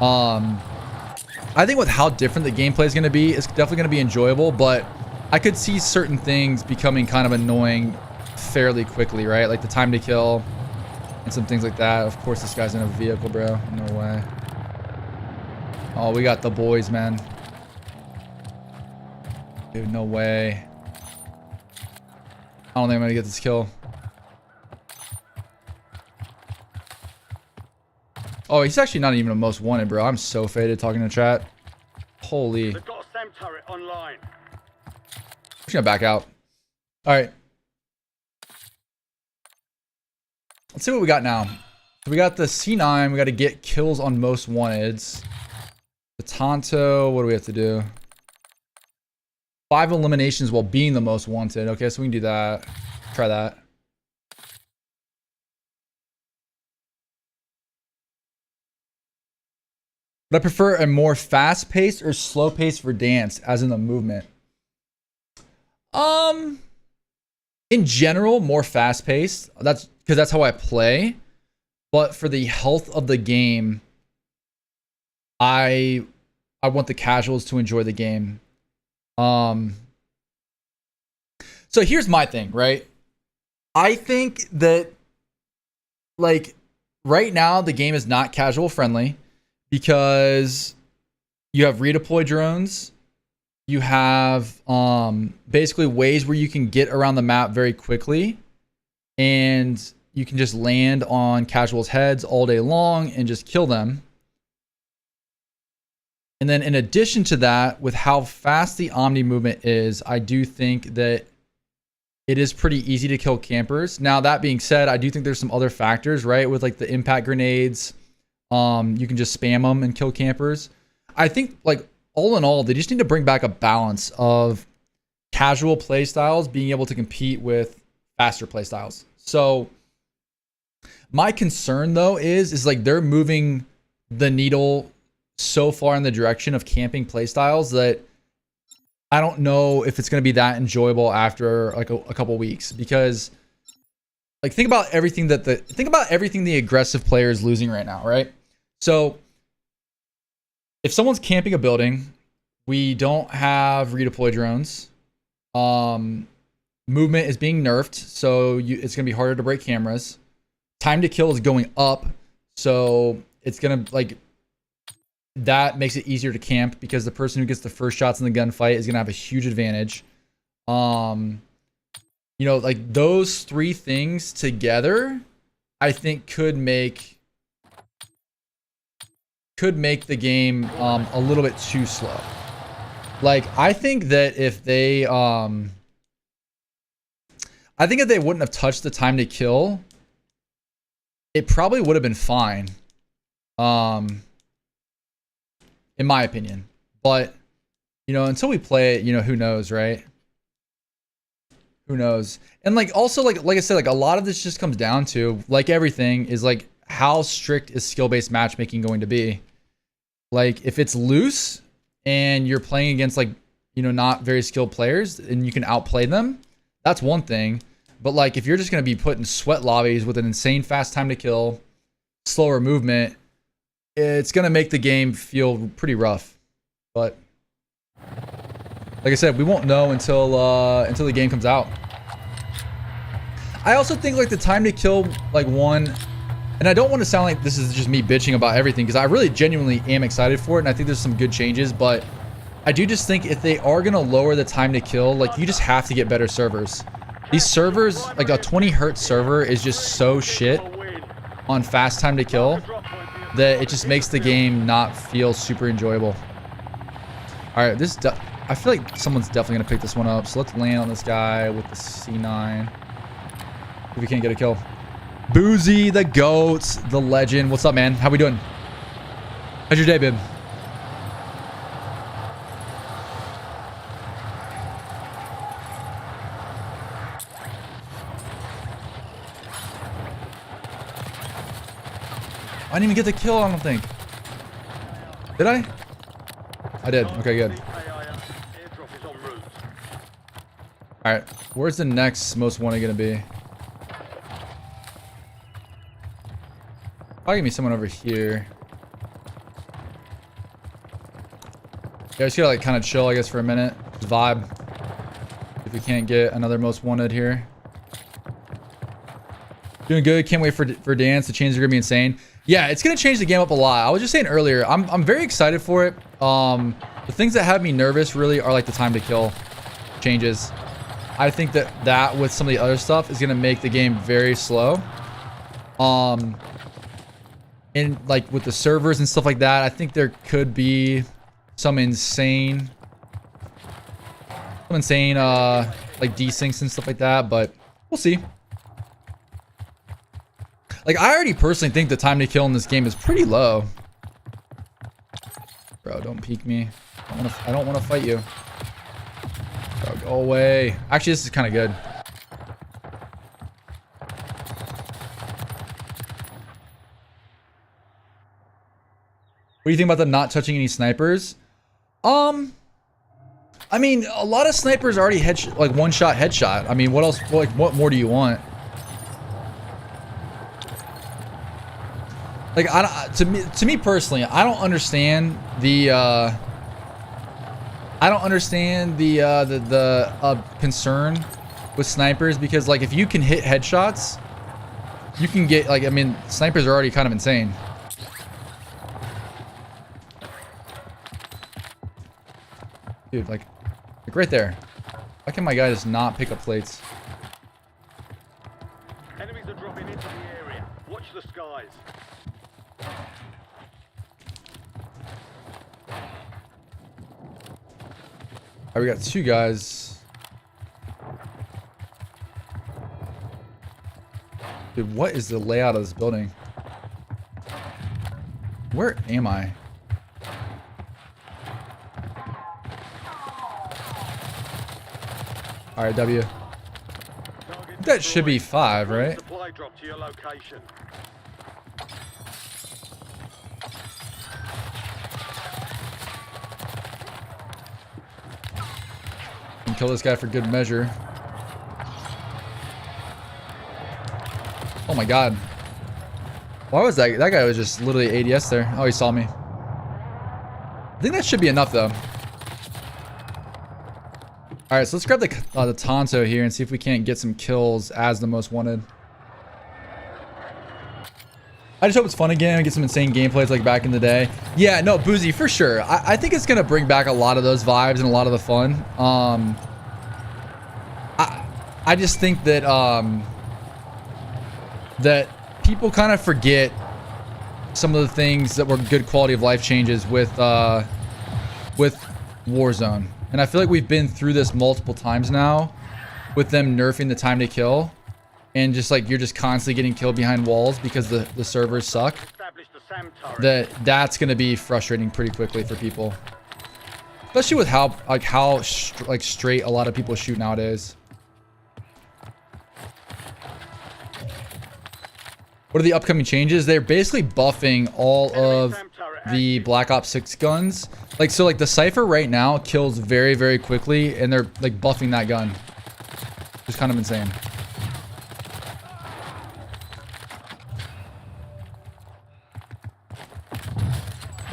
I think with how different the gameplay is gonna be, it's definitely gonna be enjoyable, but I could see certain things becoming kind of annoying fairly quickly, right? Like the time to kill and some things like that. Of course, this guy's in a vehicle, bro. No way. Oh, we got the boys, man. Dude, no way. I don't think I'm gonna get this kill. Oh, he's actually not even a most wanted, bro. I'm so faded talking to chat. Holy. They've got a SAM turret online. I'm just gonna back out. All right. Let's see what we got now. So we got the C9. We got to get kills on most wanteds. The Tonto. What do we have to do? 5 eliminations while being the most wanted. Okay, so we can do that. Try that. But I prefer a more fast-paced or slow-paced Verdansk, as in the movement. In general, more fast-paced. That's because that's how I play. But for the health of the game, I want the casuals to enjoy the game. So here's my thing, right? I think that like right now the game is not casual friendly because you have redeploy drones, you have basically ways where you can get around the map very quickly, and you can just land on casuals' heads all day long and just kill them. And then in addition to that, with how fast the Omni movement is, I do think that it is pretty easy to kill campers. Now, that being said, I do think there's some other factors, right? With like the impact grenades, you can just spam them and kill campers. I think like all in all, they just need to bring back a balance of casual play styles being able to compete with faster play styles. So my concern though is like they're moving the needle so far in the direction of camping playstyles that I don't know if it's going to be that enjoyable after like a couple weeks, because like think about everything the aggressive player is losing right now, right? So if someone's camping a building, we don't have redeploy drones, Movement is being nerfed, so it's gonna be harder to break cameras. Time to kill is going up, so it's gonna like that makes it easier to camp because the person who gets the first shots in the gunfight is gonna have a huge advantage. You know, like those three things together, I think could make the game a little bit too slow. Like I think that if they wouldn't have touched the time to kill, it probably would have been fine. In my opinion. But you know, until we play it, you know, who knows, right? Who knows? And like also like I said, like a lot of this just comes down to, like everything, is like how strict is skill-based matchmaking going to be? Like if it's loose and you're playing against like, you know, not very skilled players and you can outplay them, that's one thing. But like if you're just going to be put in sweat lobbies with an insane fast time to kill, slower movement, it's going to make the game feel pretty rough. But like I said, we won't know until the game comes out. I also think like the time to kill like one, and I don't want to sound like this is just me bitching about everything, because I really genuinely am excited for it and I think there's some good changes, but I do just think if they are going to lower the time to kill, like you just have to get better servers. These servers, like a 20 hertz server is just so shit on fast time to kill that it just makes the game not feel super enjoyable. All right, I feel like someone's definitely going to pick this one up. So let's land on this guy with the C9. If we can't get a kill. Boozy, the GOAT, the legend. What's up, man? How we doing? How's your day, babe? I didn't even get the kill, I don't think. Did I? I did. Okay, good. Alright, where's the next most wanted gonna be? Probably gonna be someone over here. Yeah, just gotta like kind of chill, I guess, for a minute. Just vibe. If we can't get another most wanted here. Doing good. Can't wait for Verdansk. The changes are gonna be insane. Yeah, it's gonna change the game up a lot. I was just saying earlier, I'm very excited for it. The things that have me nervous really are like the time to kill changes. I think that with some of the other stuff is gonna make the game very slow. And like with the servers and stuff like that, I think there could be some insane like desyncs and stuff like that, but we'll see. Like I already personally think the time to kill in this game is pretty low. Bro, don't peek me. I don't want to fight you. Bro, go away. Actually, this is kind of good. What do you think about the not touching any snipers? I mean, a lot of snipers already like one-shot headshot. I mean, what else? Like, what more do you want? Like, to me personally, I don't understand the concern with snipers, because like if you can hit headshots, you can get like, I mean, snipers are already kind of insane. Dude, like right there. Why can my guy just not pick up plates? Enemies are dropping into the area. Watch the skies. Alright, we got two guys. Dude, what is the layout of this building? Where am I? Alright, W. That should be 5, right? Supply drop to your location. Can kill this guy for good measure. Oh my god. Why was that? That guy was just literally ADS there. Oh, he saw me. I think that should be enough though. All right, so let's grab the Tonto here and see if we can't get some kills as the most wanted. I just hope it's fun again and get some insane gameplays like back in the day. Yeah, no, Boozy, for sure. I think it's going to bring back a lot of those vibes and a lot of the fun. I just think that that people kind of forget some of the things that were good quality of life changes with Warzone. And I feel like we've been through this multiple times now with them nerfing the time to kill. And just like you're just constantly getting killed behind walls because the servers suck. That's going to be frustrating pretty quickly for people. Especially with how straight a lot of people shoot nowadays. What are the upcoming changes? They're basically buffing all of the Black Ops 6 guns. Like, so like the Cypher right now kills very, very quickly, and they're like buffing that gun. It's kind of insane.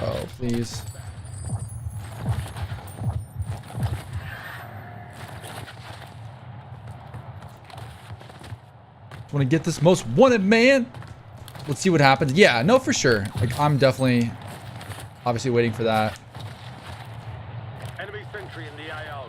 Oh, please. Want to get this most wanted, man. Let's see what happens. Yeah, no, for sure. Like, I'm definitely obviously waiting for that. Enemy sentry in the AO.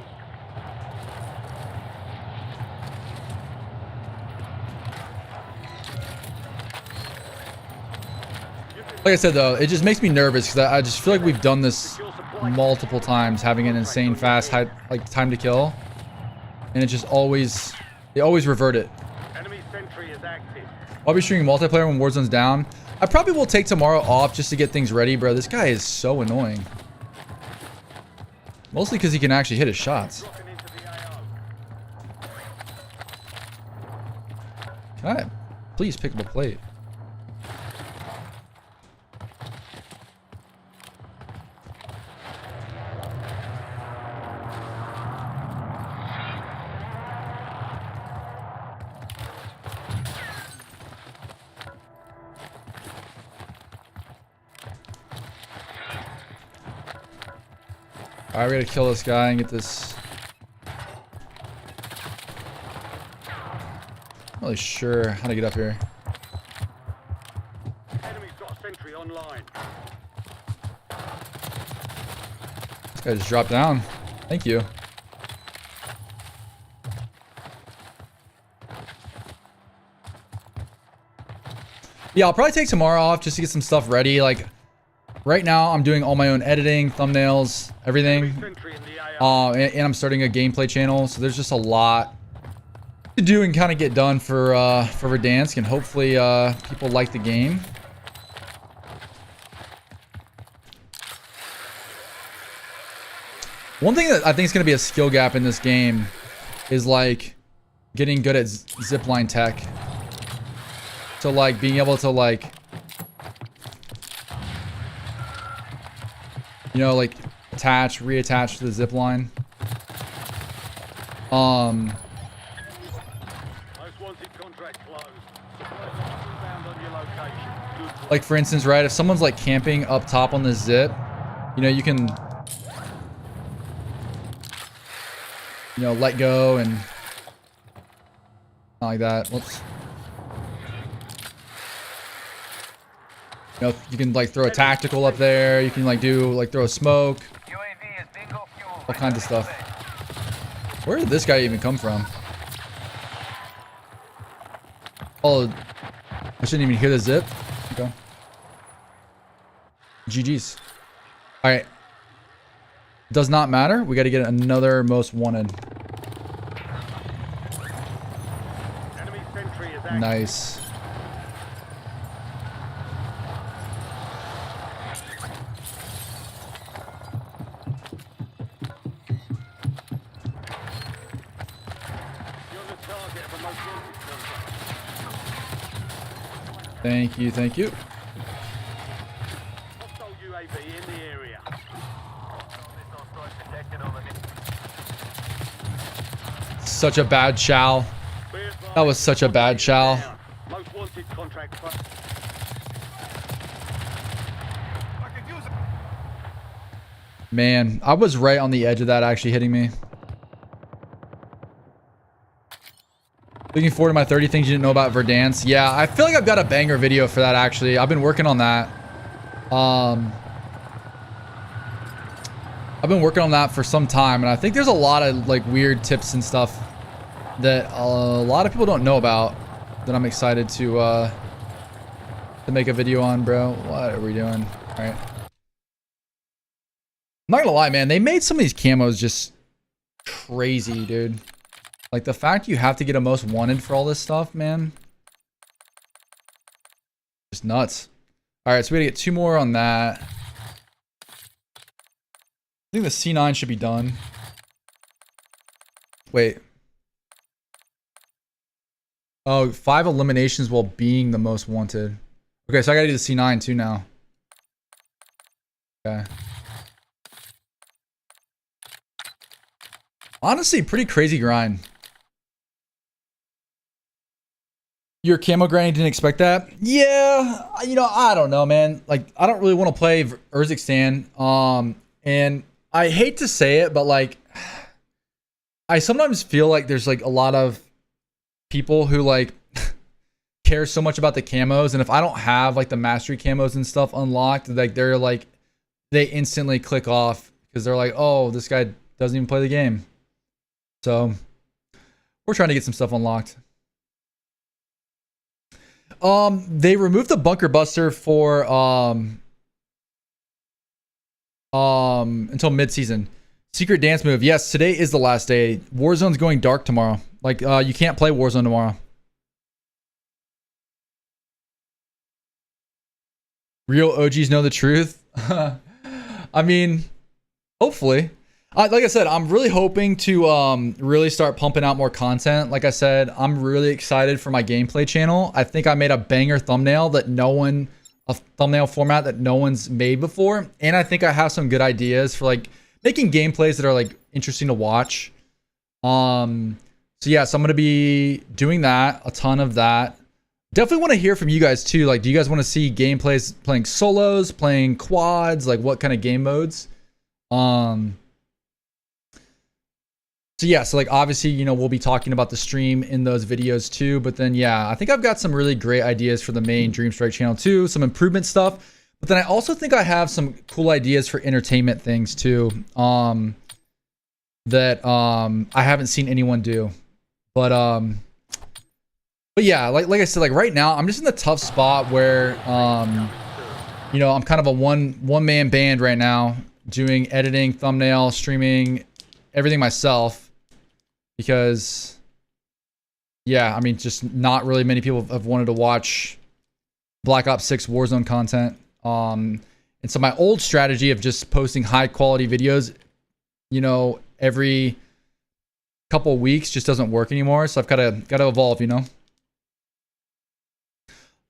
Like I said, though, it just makes me nervous because I just feel like we've done this multiple times, having an insane fast time to kill, and it just always they always revert it. Enemy sentry is active. I'll be streaming multiplayer when Warzone's down. I probably will take tomorrow off just to get things ready, bro. This guy is so annoying. Mostly because he can actually hit his shots. Can I please pick up a plate? Alright, we gotta kill this guy and get this. Not really sure how to get up here. Enemy's got a sentry online. This guy just dropped down. Thank you. Yeah, I'll probably take tomorrow off just to get some stuff ready. Like, right now, I'm doing all my own editing, thumbnails, everything. And I'm starting a gameplay channel, so there's just a lot to do and kind of get done for Verdansk, and hopefully people like the game. One thing that I think is going to be a skill gap in this game is like getting good at zipline tech. So like being able to like, you know, like attach, reattach to the zip line. Most wanted contract closed. Inbound on your location. Like for instance, right, if someone's like camping up top on the zip, you know, you can, you know, let go and not like that. Whoops. You know, you can like throw a tactical up there. You can like do like throw a smoke. All kinds of stuff. Where did this guy even come from? Oh, I shouldn't even hear the zip. Okay. GG's. All right. Does not matter. We got to get another most wanted. Enemy sentry is active. Nice. Thank you, thank you. Hostile UAV in the area. Such a bad chow. That was such a bad chow. Most wanted contract. Man, I was right on the edge of that actually hitting me. Looking forward to my 30 things you didn't know about Verdansk. Yeah, I feel like I've got a banger video for that, actually. I've been working on that. I've been working on that for some time, and I think there's a lot of like weird tips and stuff that a lot of people don't know about that I'm excited to make a video on, bro. What are we doing? All right. I'm not gonna lie, man. They made some of these camos just crazy, dude. Like the fact you have to get a most wanted for all this stuff, man. Just nuts. All right, so we gotta get 2 more on that. I think the C9 should be done. Wait. Oh, 5 eliminations while being the most wanted. Okay, so I gotta do the C9 too now. Okay. Honestly, pretty crazy grind. Your camo grinding didn't expect that? Yeah, you know, I don't know, man. Like, I don't really want to play Urzikstan. And I hate to say it, but like, I sometimes feel like there's like a lot of people who like care so much about the camos, and if I don't have like the mastery camos and stuff unlocked, like they're like, they instantly click off because they're like, oh, this guy doesn't even play the game. So we're trying to get some stuff unlocked. They removed the bunker buster for until mid-season. Secret dance move. Yes, today is the last day. Warzone's going dark tomorrow. Like you can't play Warzone tomorrow. Real OGs know the truth. I mean, hopefully. Like I said, I'm really hoping to really start pumping out more content. Like I said, I'm really excited for my gameplay channel. I think I made a banger thumbnail that a thumbnail format that no one's made before. And I think I have some good ideas for like making gameplays that are like interesting to watch. So yeah, so I'm going to be doing that, a ton of that. Definitely want to hear from you guys too. Like, do you guys want to see gameplays playing solos, playing quads, like what kind of game modes? So yeah, so like obviously, you know, we'll be talking about the stream in those videos too. But then yeah, I think I've got some really great ideas for the main Dreamstrike channel too, some improvement stuff. But then I also think I have some cool ideas for entertainment things too, that I haven't seen anyone do. But yeah, like I said, like right now I'm just in the tough spot where you know, I'm kind of a one man band right now, doing editing, thumbnail, streaming, everything myself. Because yeah, I mean, just not really many people have wanted to watch Black Ops 6 Warzone content. And so my old strategy of just posting high quality videos, you know, every couple of weeks just doesn't work anymore. So I've got to evolve, you know.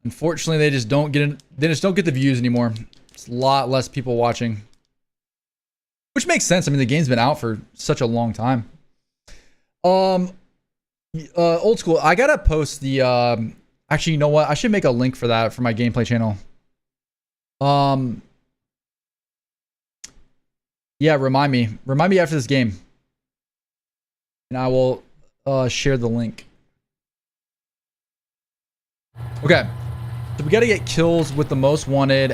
Unfortunately, they just don't get the views anymore. It's a lot less people watching, which makes sense. I mean, the game's been out for such a long time. Old school. I gotta post the actually, you know what? I should make a link for that for my gameplay channel. Yeah, remind me after this game, and I will share the link. Okay, so we gotta get kills with the most wanted,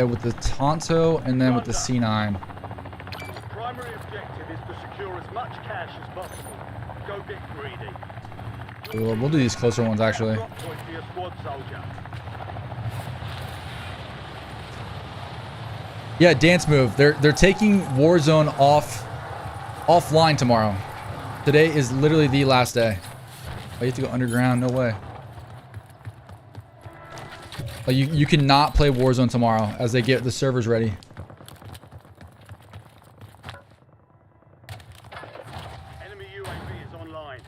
with the Tonto, and then with the C9. The primary objective is to secure as much cash as possible. Go get greedy. We'll do these closer ones actually. Drop point for your squad soldier. Yeah, dance move. They're taking Warzone offline tomorrow. Today is literally the last day. Oh, you have to go underground? No way. Like you cannot play Warzone tomorrow as they get the servers ready. Enemy UAV is online.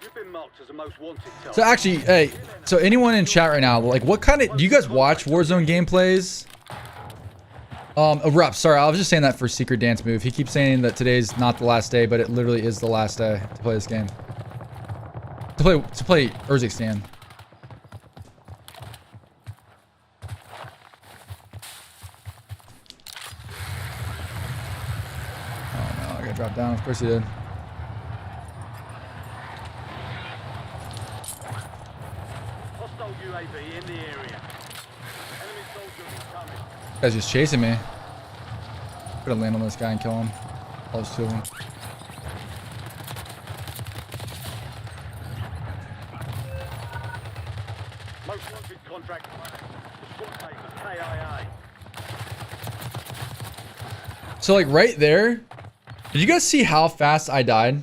You've been marked as a most wanted target. So actually, hey, so anyone in chat right now, like what kind of, do you guys watch Warzone gameplays? Rupp, sorry, I was just saying that for Secret Dance Move. He keeps saying that today's not the last day, but it literally is the last day to play this game. To play Urzikstan. Oh gotta drop down. Of course he did. Hostile UAV in the area. Enemy soldier incoming. This guy's just chasing me. Could have landed on this guy and kill him. Oh, there's two of them. Most wanted contract. Squad papers, KIA. So like right there, did you guys see how fast I died?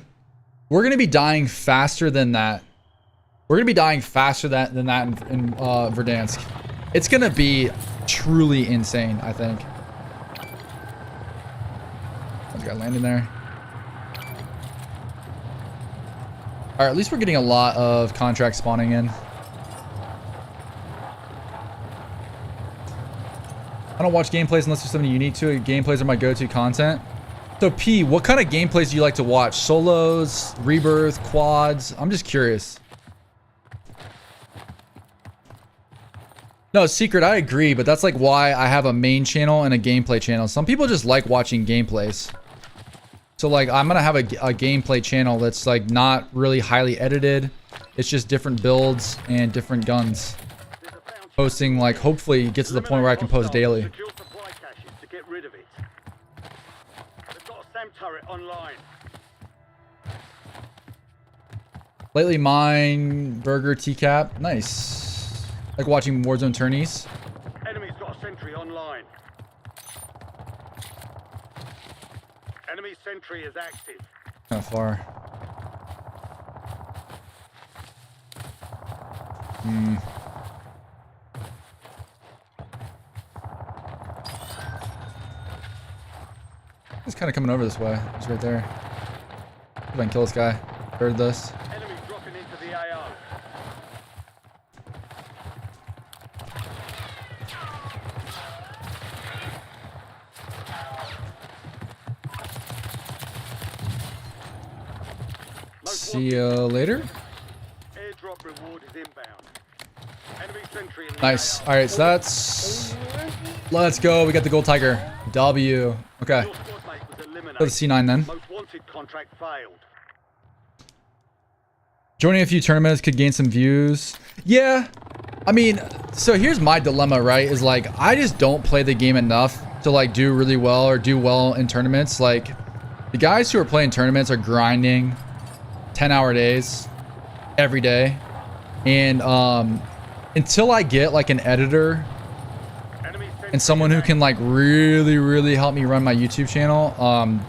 We're gonna be dying faster than that. We're gonna be dying faster than that in Verdansk. It's gonna be truly insane, I think. There's a guy landing there. All right, at least we're getting a lot of contracts spawning in. I don't watch gameplays unless there's something unique to it. Gameplays are my go-to content. So P, what kind of gameplays do you like to watch? Solos, rebirth, quads? I'm just curious. No, Secret, I agree, but that's like why I have a main channel and a gameplay channel. Some people just like watching gameplays. So like I'm gonna have a gameplay channel that's like not really highly edited. It's just different builds and different guns. Posting like hopefully get to the point where I can post daily. Secure supply caches to get rid of it. They've got a SAM turret online. Lately mine, burger, TCAP. Nice. Like watching Warzone tourneys. Enemy's got a sentry online. Enemy sentry is active. Kind of far. He's kind of coming over this way. He's right there. See if I can kill this guy. Heard this. Enemy dropping into the AO. See you later. Airdrop reward is inbound. Enemy sentry in the Nice. AO. All right, so that's. Let's go. We got the gold tiger. W. Okay. Your squad mate was eliminated. Go to C9 then. Most wanted contract failed. Joining a few tournaments could gain some views. Yeah. I mean, so here's my dilemma, right? Is like, I just don't play the game enough to like do really well or do well in tournaments. Like, the guys who are playing tournaments are grinding 10-hour days every day. And until I get like an editor and someone who can like really help me run my YouTube channel,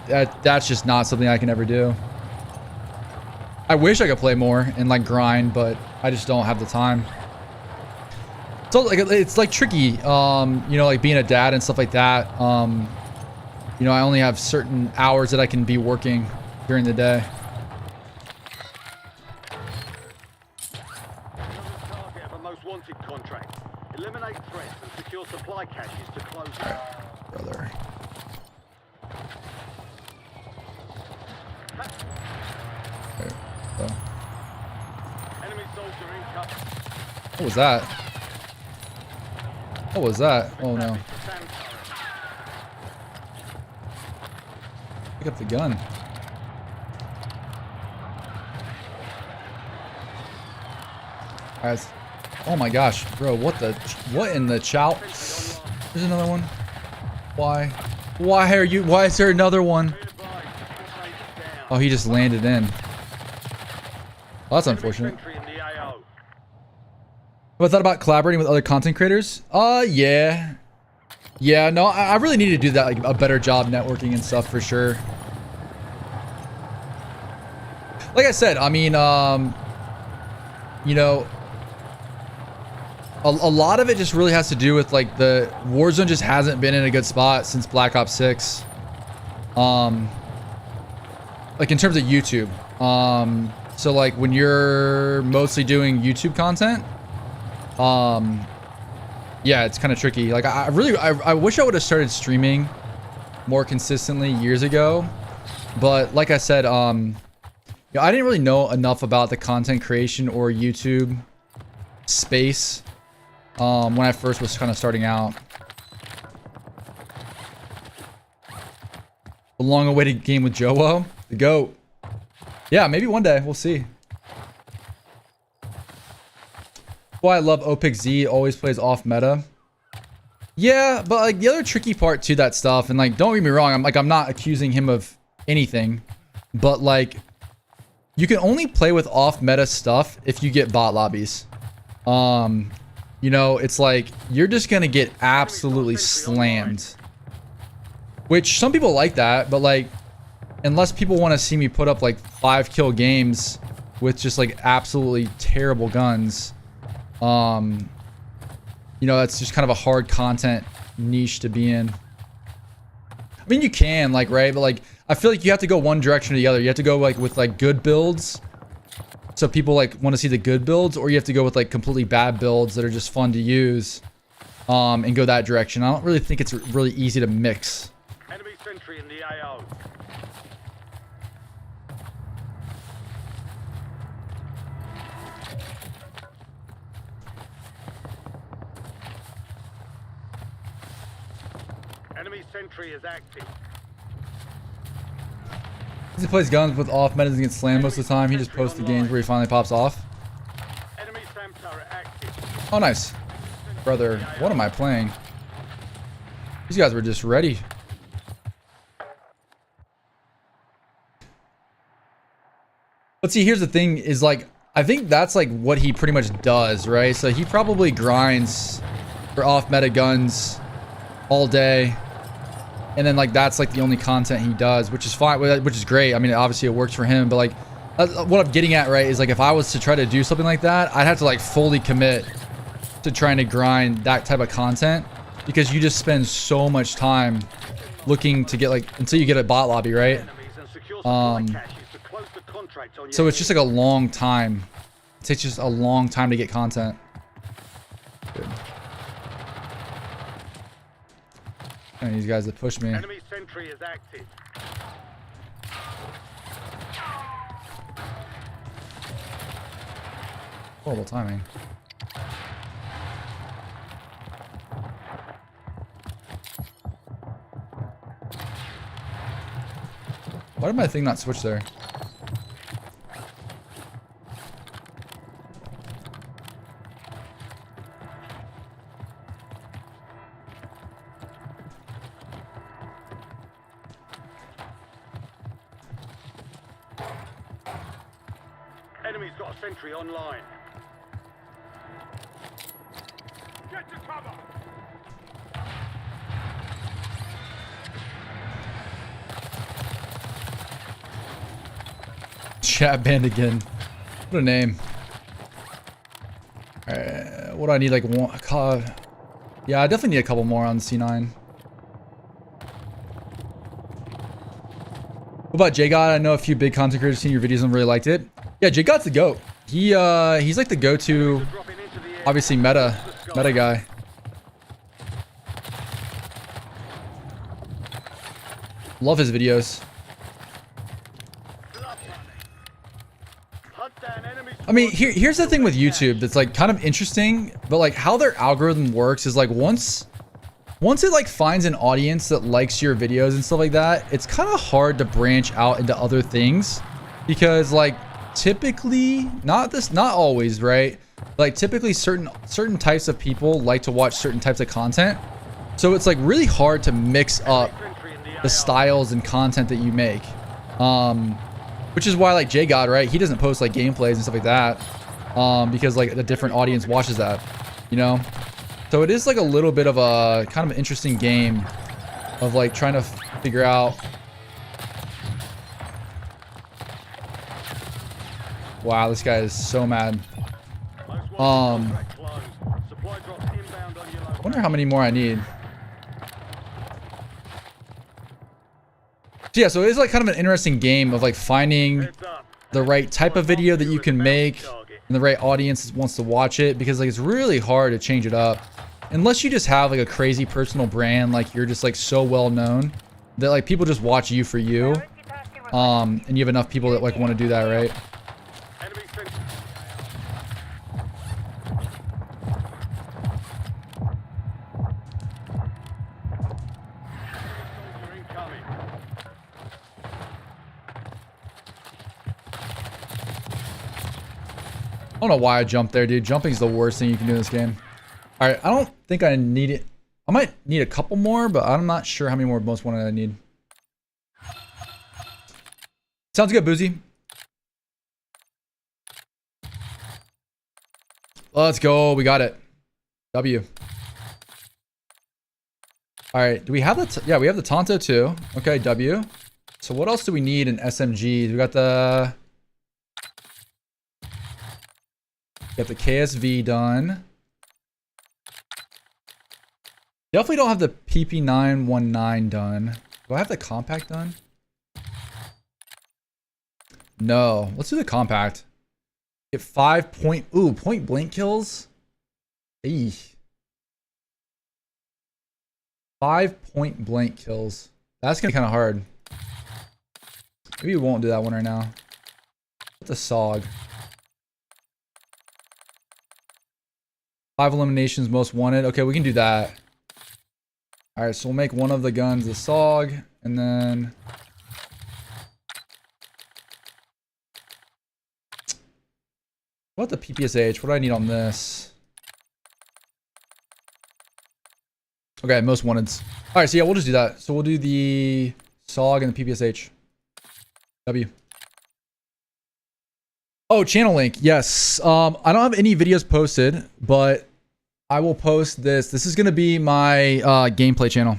that's just not something I can ever do. I wish I could play more and like grind, but I just don't have the time. So like it's like tricky, you know, like being a dad and stuff like that. You know, I only have certain hours that I can be working during the day. Target of a most wanted contract. Eliminate threats and secure supply caches to close it. Alright, brother. There we go. Enemy soldier incoming. What was that? What was that? Oh no. SAM turret. Pick up the gun. Alright. Oh my gosh, bro, what in the chow? There's another one. Why? Why is there another one? Oh, he just landed in. Well, that's unfortunate. Sentry in the AO. Have I thought about collaborating with other content creators? Yeah. Yeah, no, I really need to do that, like a better job networking and stuff for sure. Like I said, I mean, you know, a lot of it just really has to do with like the Warzone just hasn't been in a good spot since Black Ops 6. Like in terms of YouTube. So like when you're mostly doing YouTube content, yeah, it's kind of tricky. Like I wish I would have started streaming more consistently years ago, but like I said, yeah, I didn't really know enough about the content creation or YouTube space when I first was kind of starting out. The long-awaited game with Joe, the GOAT. Yeah, maybe one day. We'll see. Why I love OPIC Z, always plays off meta. Yeah, but like the other tricky part to that stuff, and like don't get me wrong, I'm not accusing him of anything, but like you can only play with off meta stuff if you get bot lobbies. You know, it's like you're just gonna get absolutely slammed. Which some people like that, but like unless people want to see me put up like 5-kill games with just like absolutely terrible guns, you know, that's just kind of a hard content niche to be in. I mean, you can like, right? But like, I feel like you have to go one direction or the other. You have to go like with like good builds, so people like want to see the good builds, or you have to go with like completely bad builds that are just fun to use, and go that direction. I don't really think it's really easy to mix. Enemy sentry in the AO. Enemy sentry is active. He plays guns with off metas and gets slammed most of the time. He just posts the games where he finally pops off. Enemy SAM turret active. Oh, nice. Brother, what am I playing? These guys were just ready. But see, here's the thing is like, I think that's like what he pretty much does, right? So he probably grinds for off meta guns all day. And then like that's like the only content he does, which is fine, which is great. I mean, obviously it works for him, but like what I'm getting at, right, is like if I was to try to do something like that, I'd have to like fully commit to trying to grind that type of content, because you just spend so much time looking to get like until you get a bot lobby, right? So it's just like a long time. It takes just a long time to get content. Good. I need these guys to push me. Enemy sentry is active. Horrible timing. Why did my thing not switch there? Enemy's got a sentry online. Get to cover! Chat banned again. What a name. Alright, what do I need? Like one? Yeah, I definitely need a couple more on C9. What about J-God? I know a few big content creators seen your videos and really liked it. Yeah, J-God's the GOAT. He's like the go-to, obviously meta guy. Love his videos. I mean, here's the thing with YouTube that's like kind of interesting, but like how their algorithm works is like once it like finds an audience that likes your videos and stuff like that, it's kind of hard to branch out into other things, because like typically, not always, right? Like typically certain types of people like to watch certain types of content. So it's like really hard to mix up the styles and content that you make. Which is why like J-God, right? He doesn't post like gameplays and stuff like that. Because like a different audience watches that, you know? So it is like a little bit of a kind of interesting game of like trying to figure out. Wow, this guy is so mad. I wonder how many more I need. So yeah, so it is like kind of an interesting game of like finding the right type of video that you can make and the right audience that wants to watch it, because like it's really hard to change it up unless you just have like a crazy personal brand, like you're just like so well known that like people just watch you for you, and you have enough people that like want to do that, right? I don't know why I jumped there, dude. Jumping's the worst thing you can do in this game. All right, I don't think I need it. I might need a couple more, but I'm not sure how many more most wanted I need. Sounds good, Boozy. Let's go. We got it. W. All right. Do we have the... yeah, we have the Tonto too. Okay, W. So what else do we need in SMGs? We got the... got the KSV done. Definitely don't have the PP919 done. Do I have the compact done? No. Let's do the compact. Get 5 point... ooh, point blank kills? Eesh. 5 point blank kills. That's gonna be kind of hard. Maybe we won't do that one right now. What's the SOG? 5 eliminations most wanted. Okay, we can do that. Alright, so we'll make one of the guns the SOG, and then... what the PPSH? What do I need on this? Okay, most wanteds. Alright, so yeah, we'll just do that. So we'll do the SOG and the PPSH. W. Oh, channel link. Yes. I don't have any videos posted, but I will post this. This is going to be my gameplay channel.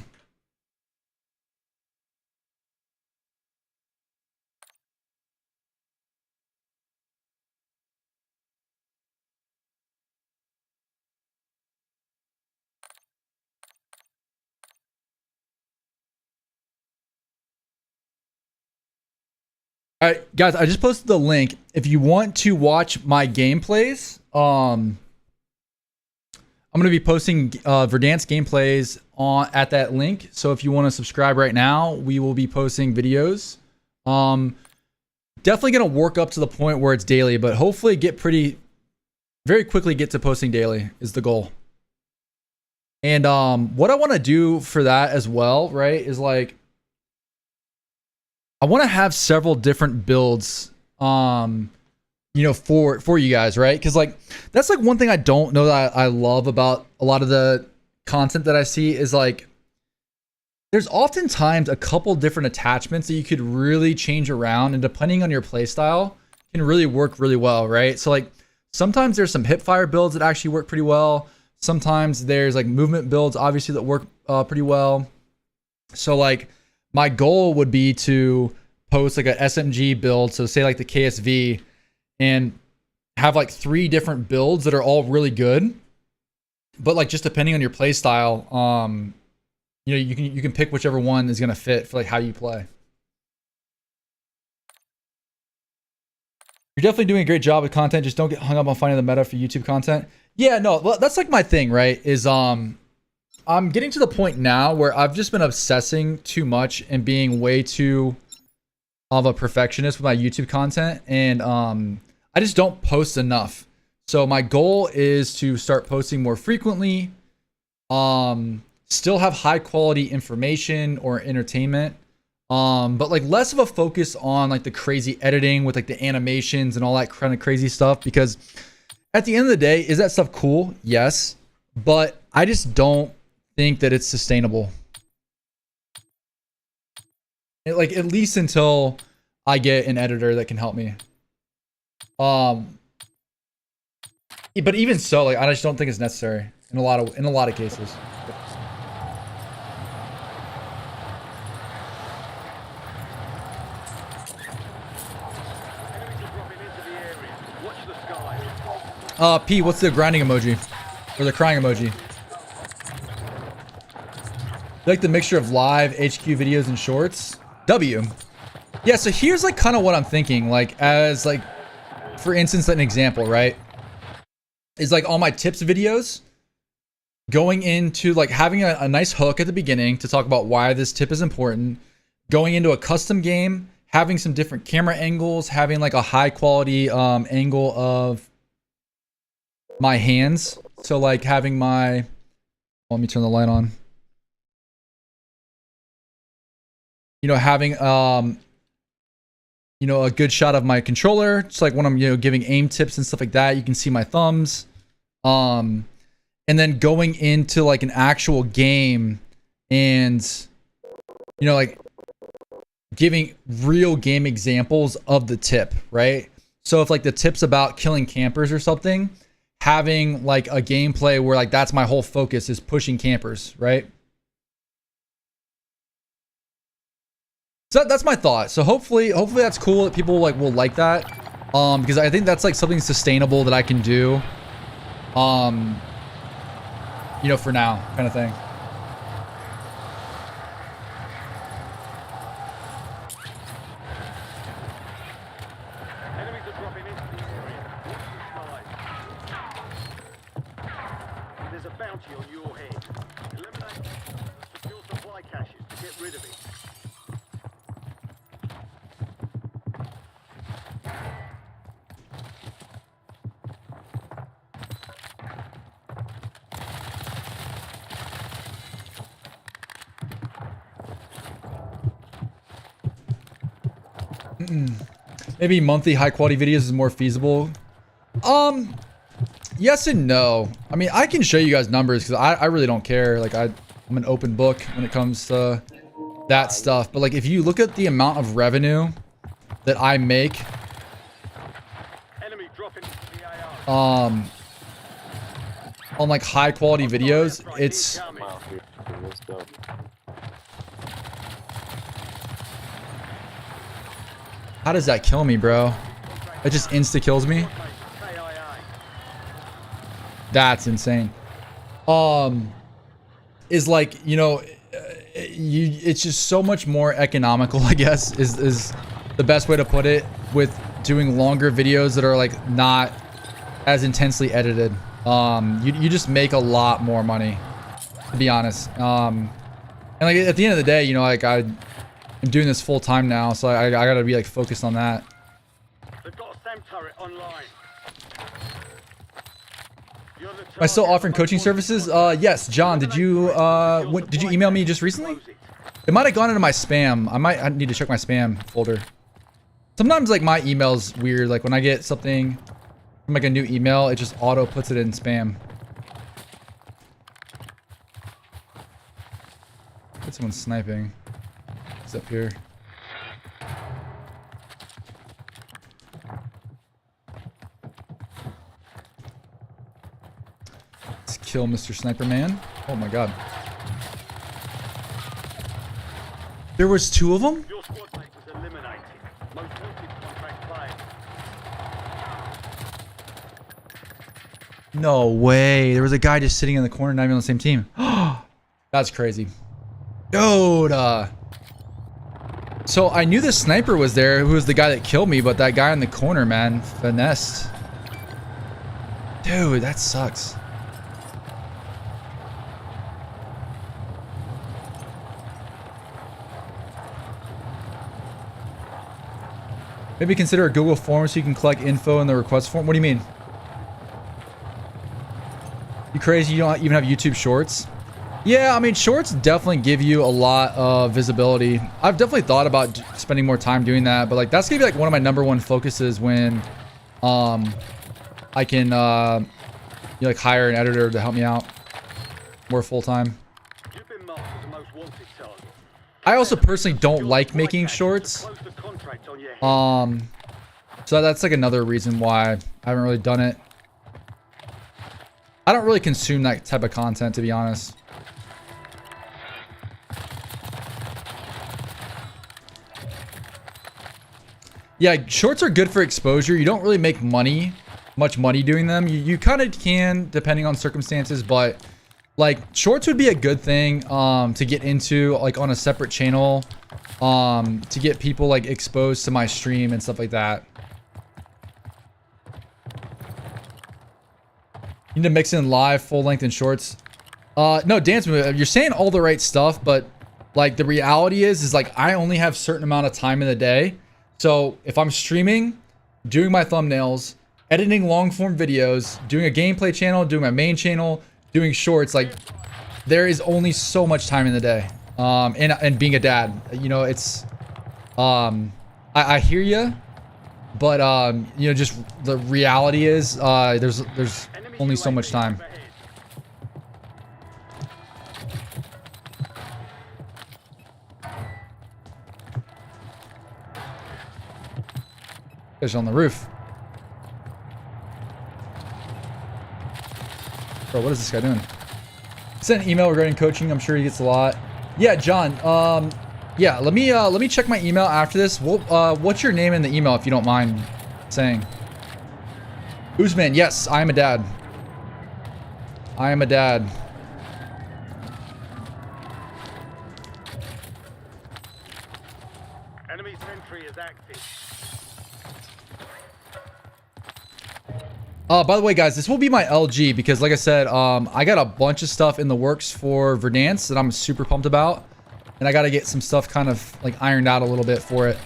All right, guys, I just posted the link. If you want to watch my gameplays, I'm going to be posting Verdansk gameplays at that link. So if you want to subscribe right now, we will be posting videos. Definitely going to work up to the point where it's daily, but hopefully very quickly get to posting daily is the goal. And what I want to do for that as well, right, is like, I want to have several different builds, you know, for you guys, right? Because like that's like one thing I don't know that I love about a lot of the content that I see is like there's oftentimes a couple different attachments that you could really change around, and depending on your play style, can really work really well, right? So like sometimes there's some hipfire builds that actually work pretty well. Sometimes there's like movement builds, obviously, that work pretty well. So like my goal would be to post like a SMG build. So say like the KSV, and have like 3 different builds that are all really good. But like just depending on your play style, you know, you can pick whichever one is going to fit for like how you play. You're definitely doing a great job with content. Just don't get hung up on finding the meta for YouTube content. Yeah, no, well, that's like my thing, right? Is I'm getting to the point now where I've just been obsessing too much and being way too of a perfectionist with my YouTube content, and I just don't post enough. So my goal is to start posting more frequently, still have high quality information or entertainment, but like less of a focus on like the crazy editing with like the animations and all that kind of crazy stuff, because at the end of the day, is that stuff cool? Yes, but I just don't think that it's sustainable. Like at least until I get an editor that can help me. But even so, like I just don't think it's necessary in a lot of cases. P, what's the grinding emoji? Or the crying emoji? Like the mixture of live HQ videos and shorts? W. Yeah, so here's like kind of what I'm thinking, like as like, for instance, an example, right? Is like all my tips videos going into like having a nice hook at the beginning to talk about why this tip is important, going into a custom game, having some different camera angles, having like a high quality angle of my hands. So like having my, let me turn the light on. You know, having you know, a good shot of my controller, just like when I'm, you know, giving aim tips and stuff like that. You can see my thumbs. And then going into like an actual game and, you know, like giving real game examples of the tip, right? So if like the tip's about killing campers or something, having like a gameplay where like that's my whole focus is pushing campers, right? So that's my thought. So hopefully that's cool that people like will like that. Because I think that's like something sustainable that I can do. You know, for now, kind of thing. Enemies are dropping into the area. Watch the skies. There's a bounty on your head. Eliminate the secure supply caches to get rid of it. Maybe monthly high quality videos is more feasible. Yes and no. I mean, I can show you guys numbers because I really don't care. Like I'm an open book when it comes to that stuff. But like if you look at the amount of revenue that I make, Enemy dropping into the AR. on like high quality videos, it's Let's go. how does that kill me, bro? It just insta kills me. That's insane. Is like, you know, it's just so much more economical, I guess, is the best way to put it, with doing longer videos that are like not as intensely edited. You just make a lot more money, to be honest. And like at the end of the day, you know, like I'm doing this full time now, so I gotta be like focused on that. They've got a SAM turret online. You're the Am I still target. offering coaching services? Yes, John. Did you email me just recently? It might have gone into my spam. I need to check my spam folder. Sometimes like my email's weird. Like when I get something from like a new email, it just auto puts it in spam. Get someone sniping. He's up here. Let's kill Mr. Sniper Man. Oh my god. There was two of them? Your squad mate was eliminated. Most wanted contract player. No way. There was a guy just sitting in the corner, not even on the same team. That's crazy. Dude. So I knew the sniper was there, who was the guy that killed me, but that guy in the corner, man, finessed. Dude, that sucks. Maybe consider a Google form so you can collect info in the request form. What do you mean? You crazy? You don't even have YouTube Shorts? Yeah, I mean, Shorts definitely give you a lot of visibility. I've definitely thought about spending more time doing that, but like that's gonna be like one of my #1 focuses when I can you know, like hire an editor to help me out more full time. You've been marked as the most wanted target. I also personally don't like making shorts. Close the contract on your head. So that's like another reason why I haven't really done it. I don't really consume that type of content, to be honest. Yeah, shorts are good for exposure. You don't really make much money doing them. You kind of can, depending on circumstances, but like shorts would be a good thing to get into like on a separate channel, to get people like exposed to my stream and stuff like that. You need to mix in live, full length, and shorts. No, Dance Move, you're saying all the right stuff, but like the reality is like I only have a certain amount of time in the day. So if I'm streaming, doing my thumbnails, editing long form videos, doing a gameplay channel, doing my main channel, doing shorts, like there is only so much time in the day. And being a dad, you know, it's I hear you, but you know, just the reality is there's only so much time. There's on the roof. Bro, what is this guy doing? Sent an email regarding coaching. I'm sure he gets a lot. Yeah, John. Yeah, let me check my email after this. What's your name in the email if you don't mind saying? Usman, yes, I am a dad. I am a dad. Enemy sentry is active. By the way, guys, this will be my LG because, like I said, I got a bunch of stuff in the works for Verdansk that I'm super pumped about, and I got to get some stuff kind of like ironed out a little bit for it.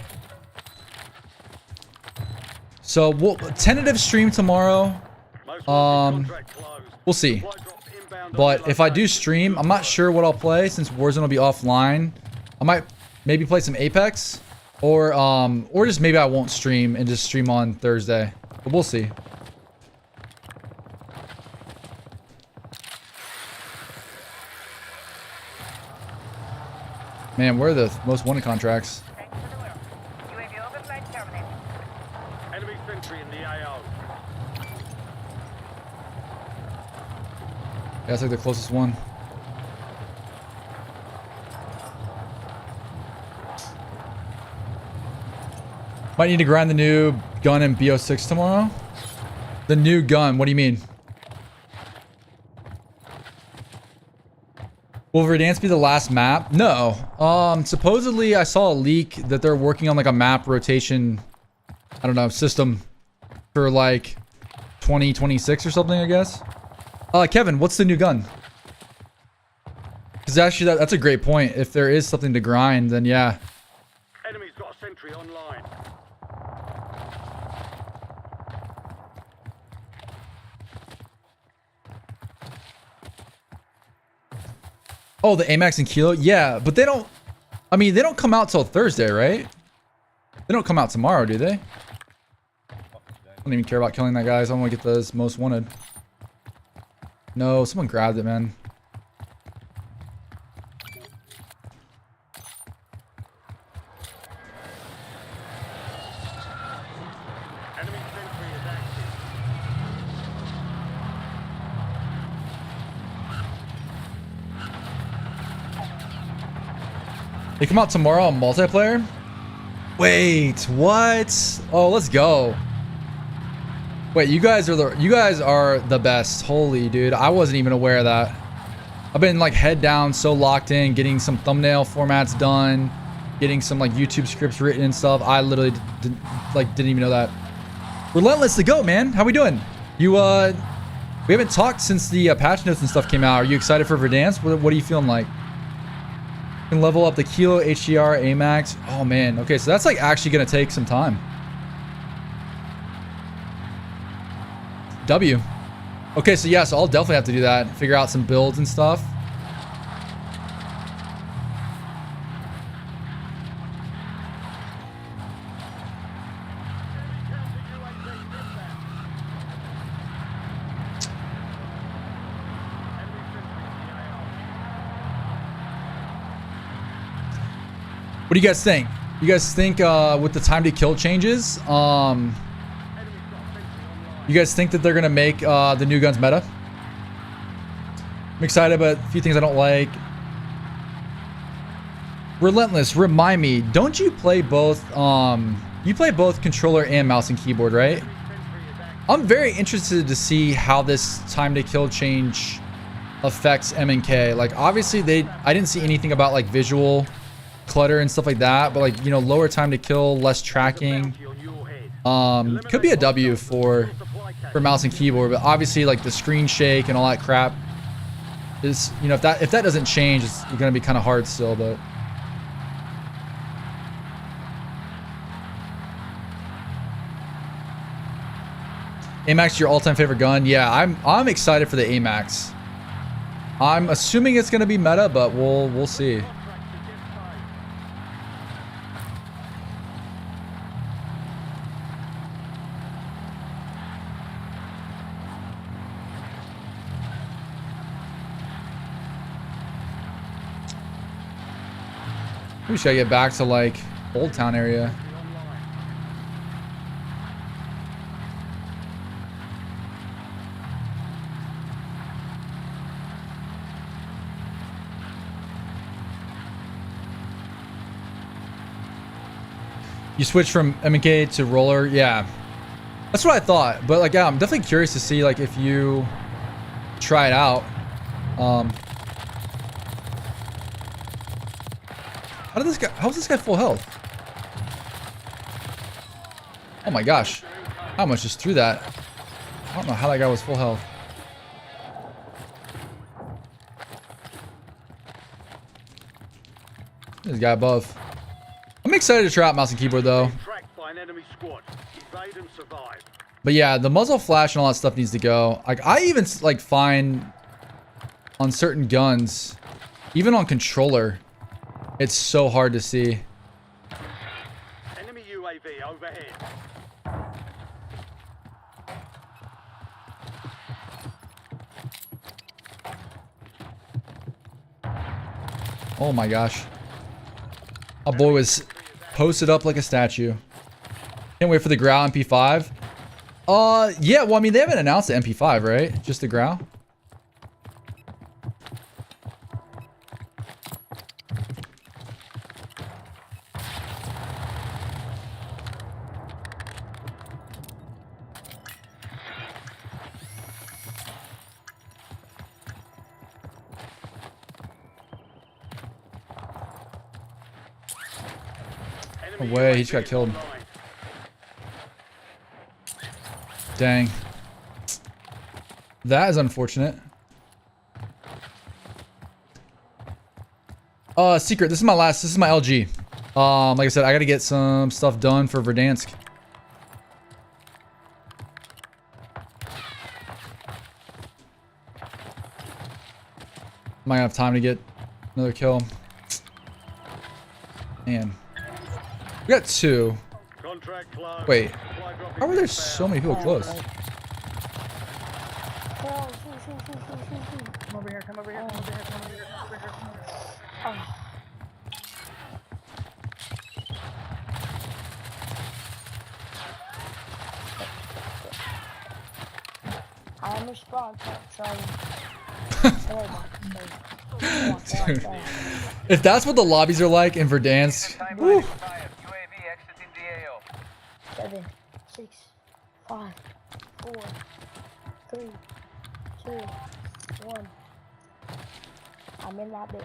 So we'll tentative stream tomorrow. We'll see. But if I do stream, I'm not sure what I'll play since Warzone will be offline. I might maybe play some Apex, or just maybe I won't stream and just stream on Thursday. But we'll see. Man, where are the most wanted contracts? Enemy sentry in the AO. Yeah, that's like the closest one. Might need to grind the new gun in BO6 tomorrow. The new gun, what do you mean? Will Verdansk be the last map? No. Supposedly I saw a leak that they're working on like a map rotation, I don't know, system for like 2026 or something, I guess. Kevin, what's the new gun? Because actually that's a great point. If there is something to grind, then yeah. Enemy's got a sentry online. Oh, the AMAX and Kilo? Yeah, but they don't... I mean, they don't come out till Thursday, right? They don't come out tomorrow, do they? I don't even care about killing that guy. I want to get those most wanted. No, someone grabbed it, man. Enemy sentry is active. They come out tomorrow on multiplayer? Wait, what? Oh, let's go. Wait, you guys are the best. Holy dude, I wasn't even aware of that. I've been like head down, so locked in, getting some thumbnail formats done, getting some like YouTube scripts written and stuff. I literally didn't even know that. Relentless to go, man. How we doing? You we haven't talked since the patch notes and stuff came out. Are you excited for Verdansk? What are you feeling like? Can level up the Kilo, HDR, AMAX. Oh man. Okay, so that's like actually gonna take some time. W. Okay, so yeah, so I'll definitely have to do that. Figure out some builds and stuff. What do you guys think? You guys think with the time to kill changes, you guys think that they're gonna make the new guns meta? I'm excited, but a few things I don't like. Relentless, remind me, don't you play both? You play both controller and mouse and keyboard, right? I'm very interested to see how this time to kill change affects M&K. Like obviously I didn't see anything about like visual clutter and stuff like that, but like, you know, lower time to kill, less tracking. Could be a W for mouse and keyboard, but obviously like the screen shake and all that crap is, you know, if that doesn't change, it's gonna be kind of hard still. But AMAX, your all-time favorite gun? Yeah, I'm excited for the AMAX. I'm assuming it's gonna be meta, but we'll see. We should get back to like Old Town area. You switch from MK to roller, yeah. That's what I thought, but like, yeah, I'm definitely curious to see like if you try it out. How is this guy full health? Oh my gosh. I almost just threw that. I don't know how that guy was full health. This guy above. I'm excited to try out mouse and keyboard though. But yeah, the muzzle flash and all that stuff needs to go. Like I even like find on certain guns, even on controller, it's so hard to see. Enemy UAV overhead. Oh my gosh. My boy was posted up like a statue. Can't wait for the Grau MP5. Yeah, well, I mean, they haven't announced the MP5, right? Just the Grau? No way, he just got killed. Dang. That is unfortunate. Secret, this is my LG. Like I said, I gotta get some stuff done for Verdansk. Might have time to get another kill. Man. We got 2. Wait. How are there so many people close? Come over here, come over here, come over here, come over here, come over here, come over here. Oh. I almost spawned, sorry. Dude, if that's what the lobbies are like in Verdansk, woo. 7, 6, 5, 4, 3, 2, 1. I'm in that bit.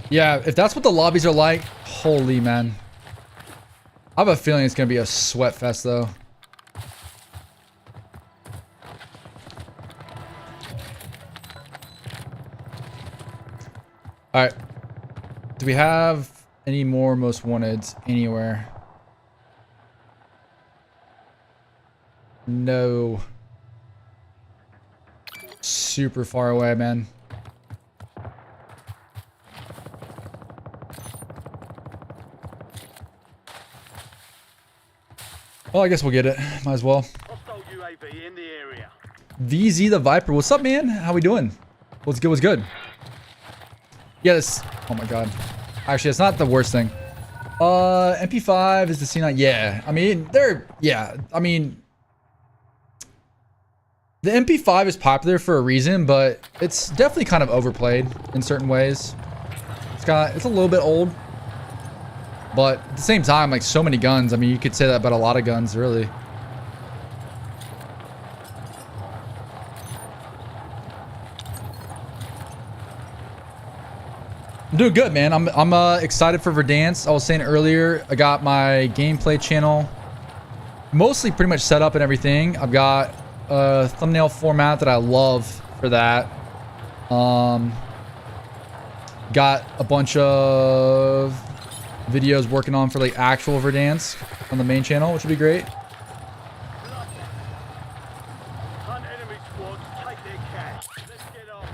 Yeah, if that's what the lobbies are like, holy man. I have a feeling it's gonna be a sweat fest though. Alright. Do we have any more most wanteds anywhere? No. Super far away, man. Well, I guess we'll get it. Might as well. Hostile UAV in the area. VZ the Viper. What's up, man? How we doing? What's good? What's good? Yeah, this... Oh my god. Actually, it's not the worst thing. MP5 is the C9. Yeah. I mean, they're... Yeah. I mean... The MP5 is popular for a reason, but it's definitely kind of overplayed in certain ways. It's a little bit old. But at the same time, like so many guns. I mean, you could say that about a lot of guns, really. I'm doing good, man. I'm excited for Verdansk. I was saying earlier, I got my gameplay channel mostly pretty much set up and everything. I've got a thumbnail format that I love for that. Got a bunch of videos working on for like actual Verdansk on the main channel, which would be great. Hunt enemy squads, take their cash. Let's get on.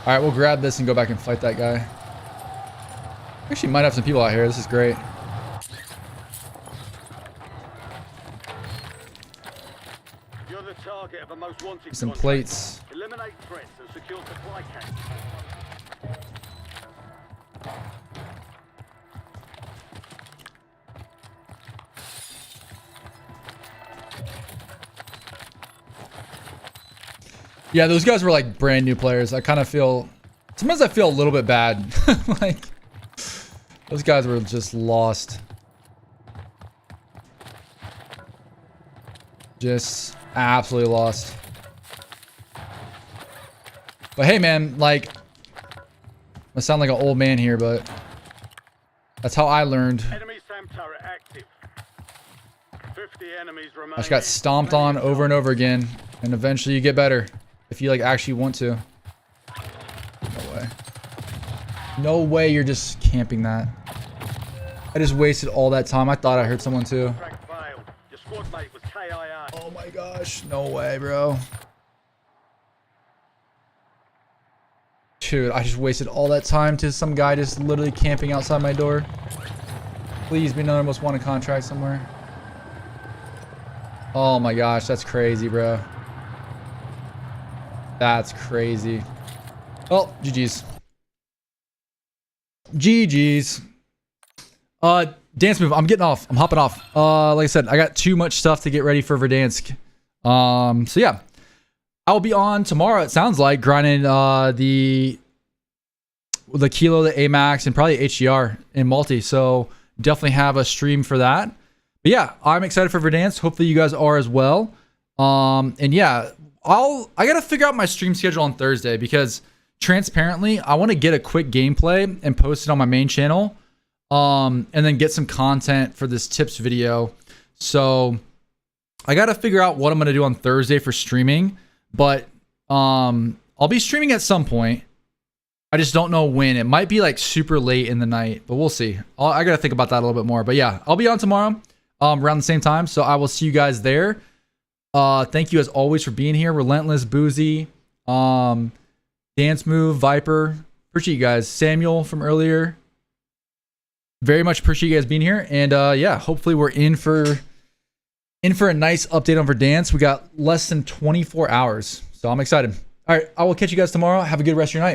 All right, we'll grab this and go back and fight that guy. Actually, might have some people out here. This is great. You're the target of a most wanted Some contract. plates. Eliminate threats and secure supply caches. Yeah, those guys were like brand new players. I kind of feel... Sometimes I feel a little bit bad. Like, those guys were just lost. Just absolutely lost. But hey, man, like... I sound like an old man here, but... That's how I learned. Enemy SAM turret active. 50 enemies remain. I just got stomped on over and over again. And eventually you get better. If you like actually want to. No way. No way you're just camping that. I just wasted all that time. I thought I heard someone too. Contract failed. Your squad mate was KIA. Oh my gosh. No way, bro. Dude, I just wasted all that time to some guy just literally camping outside my door. Please be another most wanted contract somewhere. Oh my gosh, that's crazy, bro. That's crazy. Well, GG's. GG's. Dance move. I'm getting off. I'm hopping off. Like I said, I got too much stuff to get ready for Verdansk. So yeah. I will be on tomorrow, it sounds like, grinding the Kilo, the AMAX, and probably HDR in multi. So definitely have a stream for that. But yeah, I'm excited for Verdansk. Hopefully you guys are as well. And yeah, I gotta figure out my stream schedule on Thursday because transparently, I want to get a quick gameplay and post it on my main channel. And then get some content for this tips video. So I gotta figure out what I'm gonna do on Thursday for streaming. But I'll be streaming at some point. I just don't know when. It might be like super late in the night, but we'll see. I gotta think about that a little bit more. But yeah, I'll be on tomorrow around the same time. So I will see you guys there. Thank you as always for being here. Relentless, Boozy, Dance Move, Viper. Appreciate you guys. Samuel from earlier. Very much appreciate you guys being here. And yeah, hopefully we're in for a nice update on Verdansk. We got less than 24 hours. So I'm excited. All right, I will catch you guys tomorrow. Have a good rest of your night.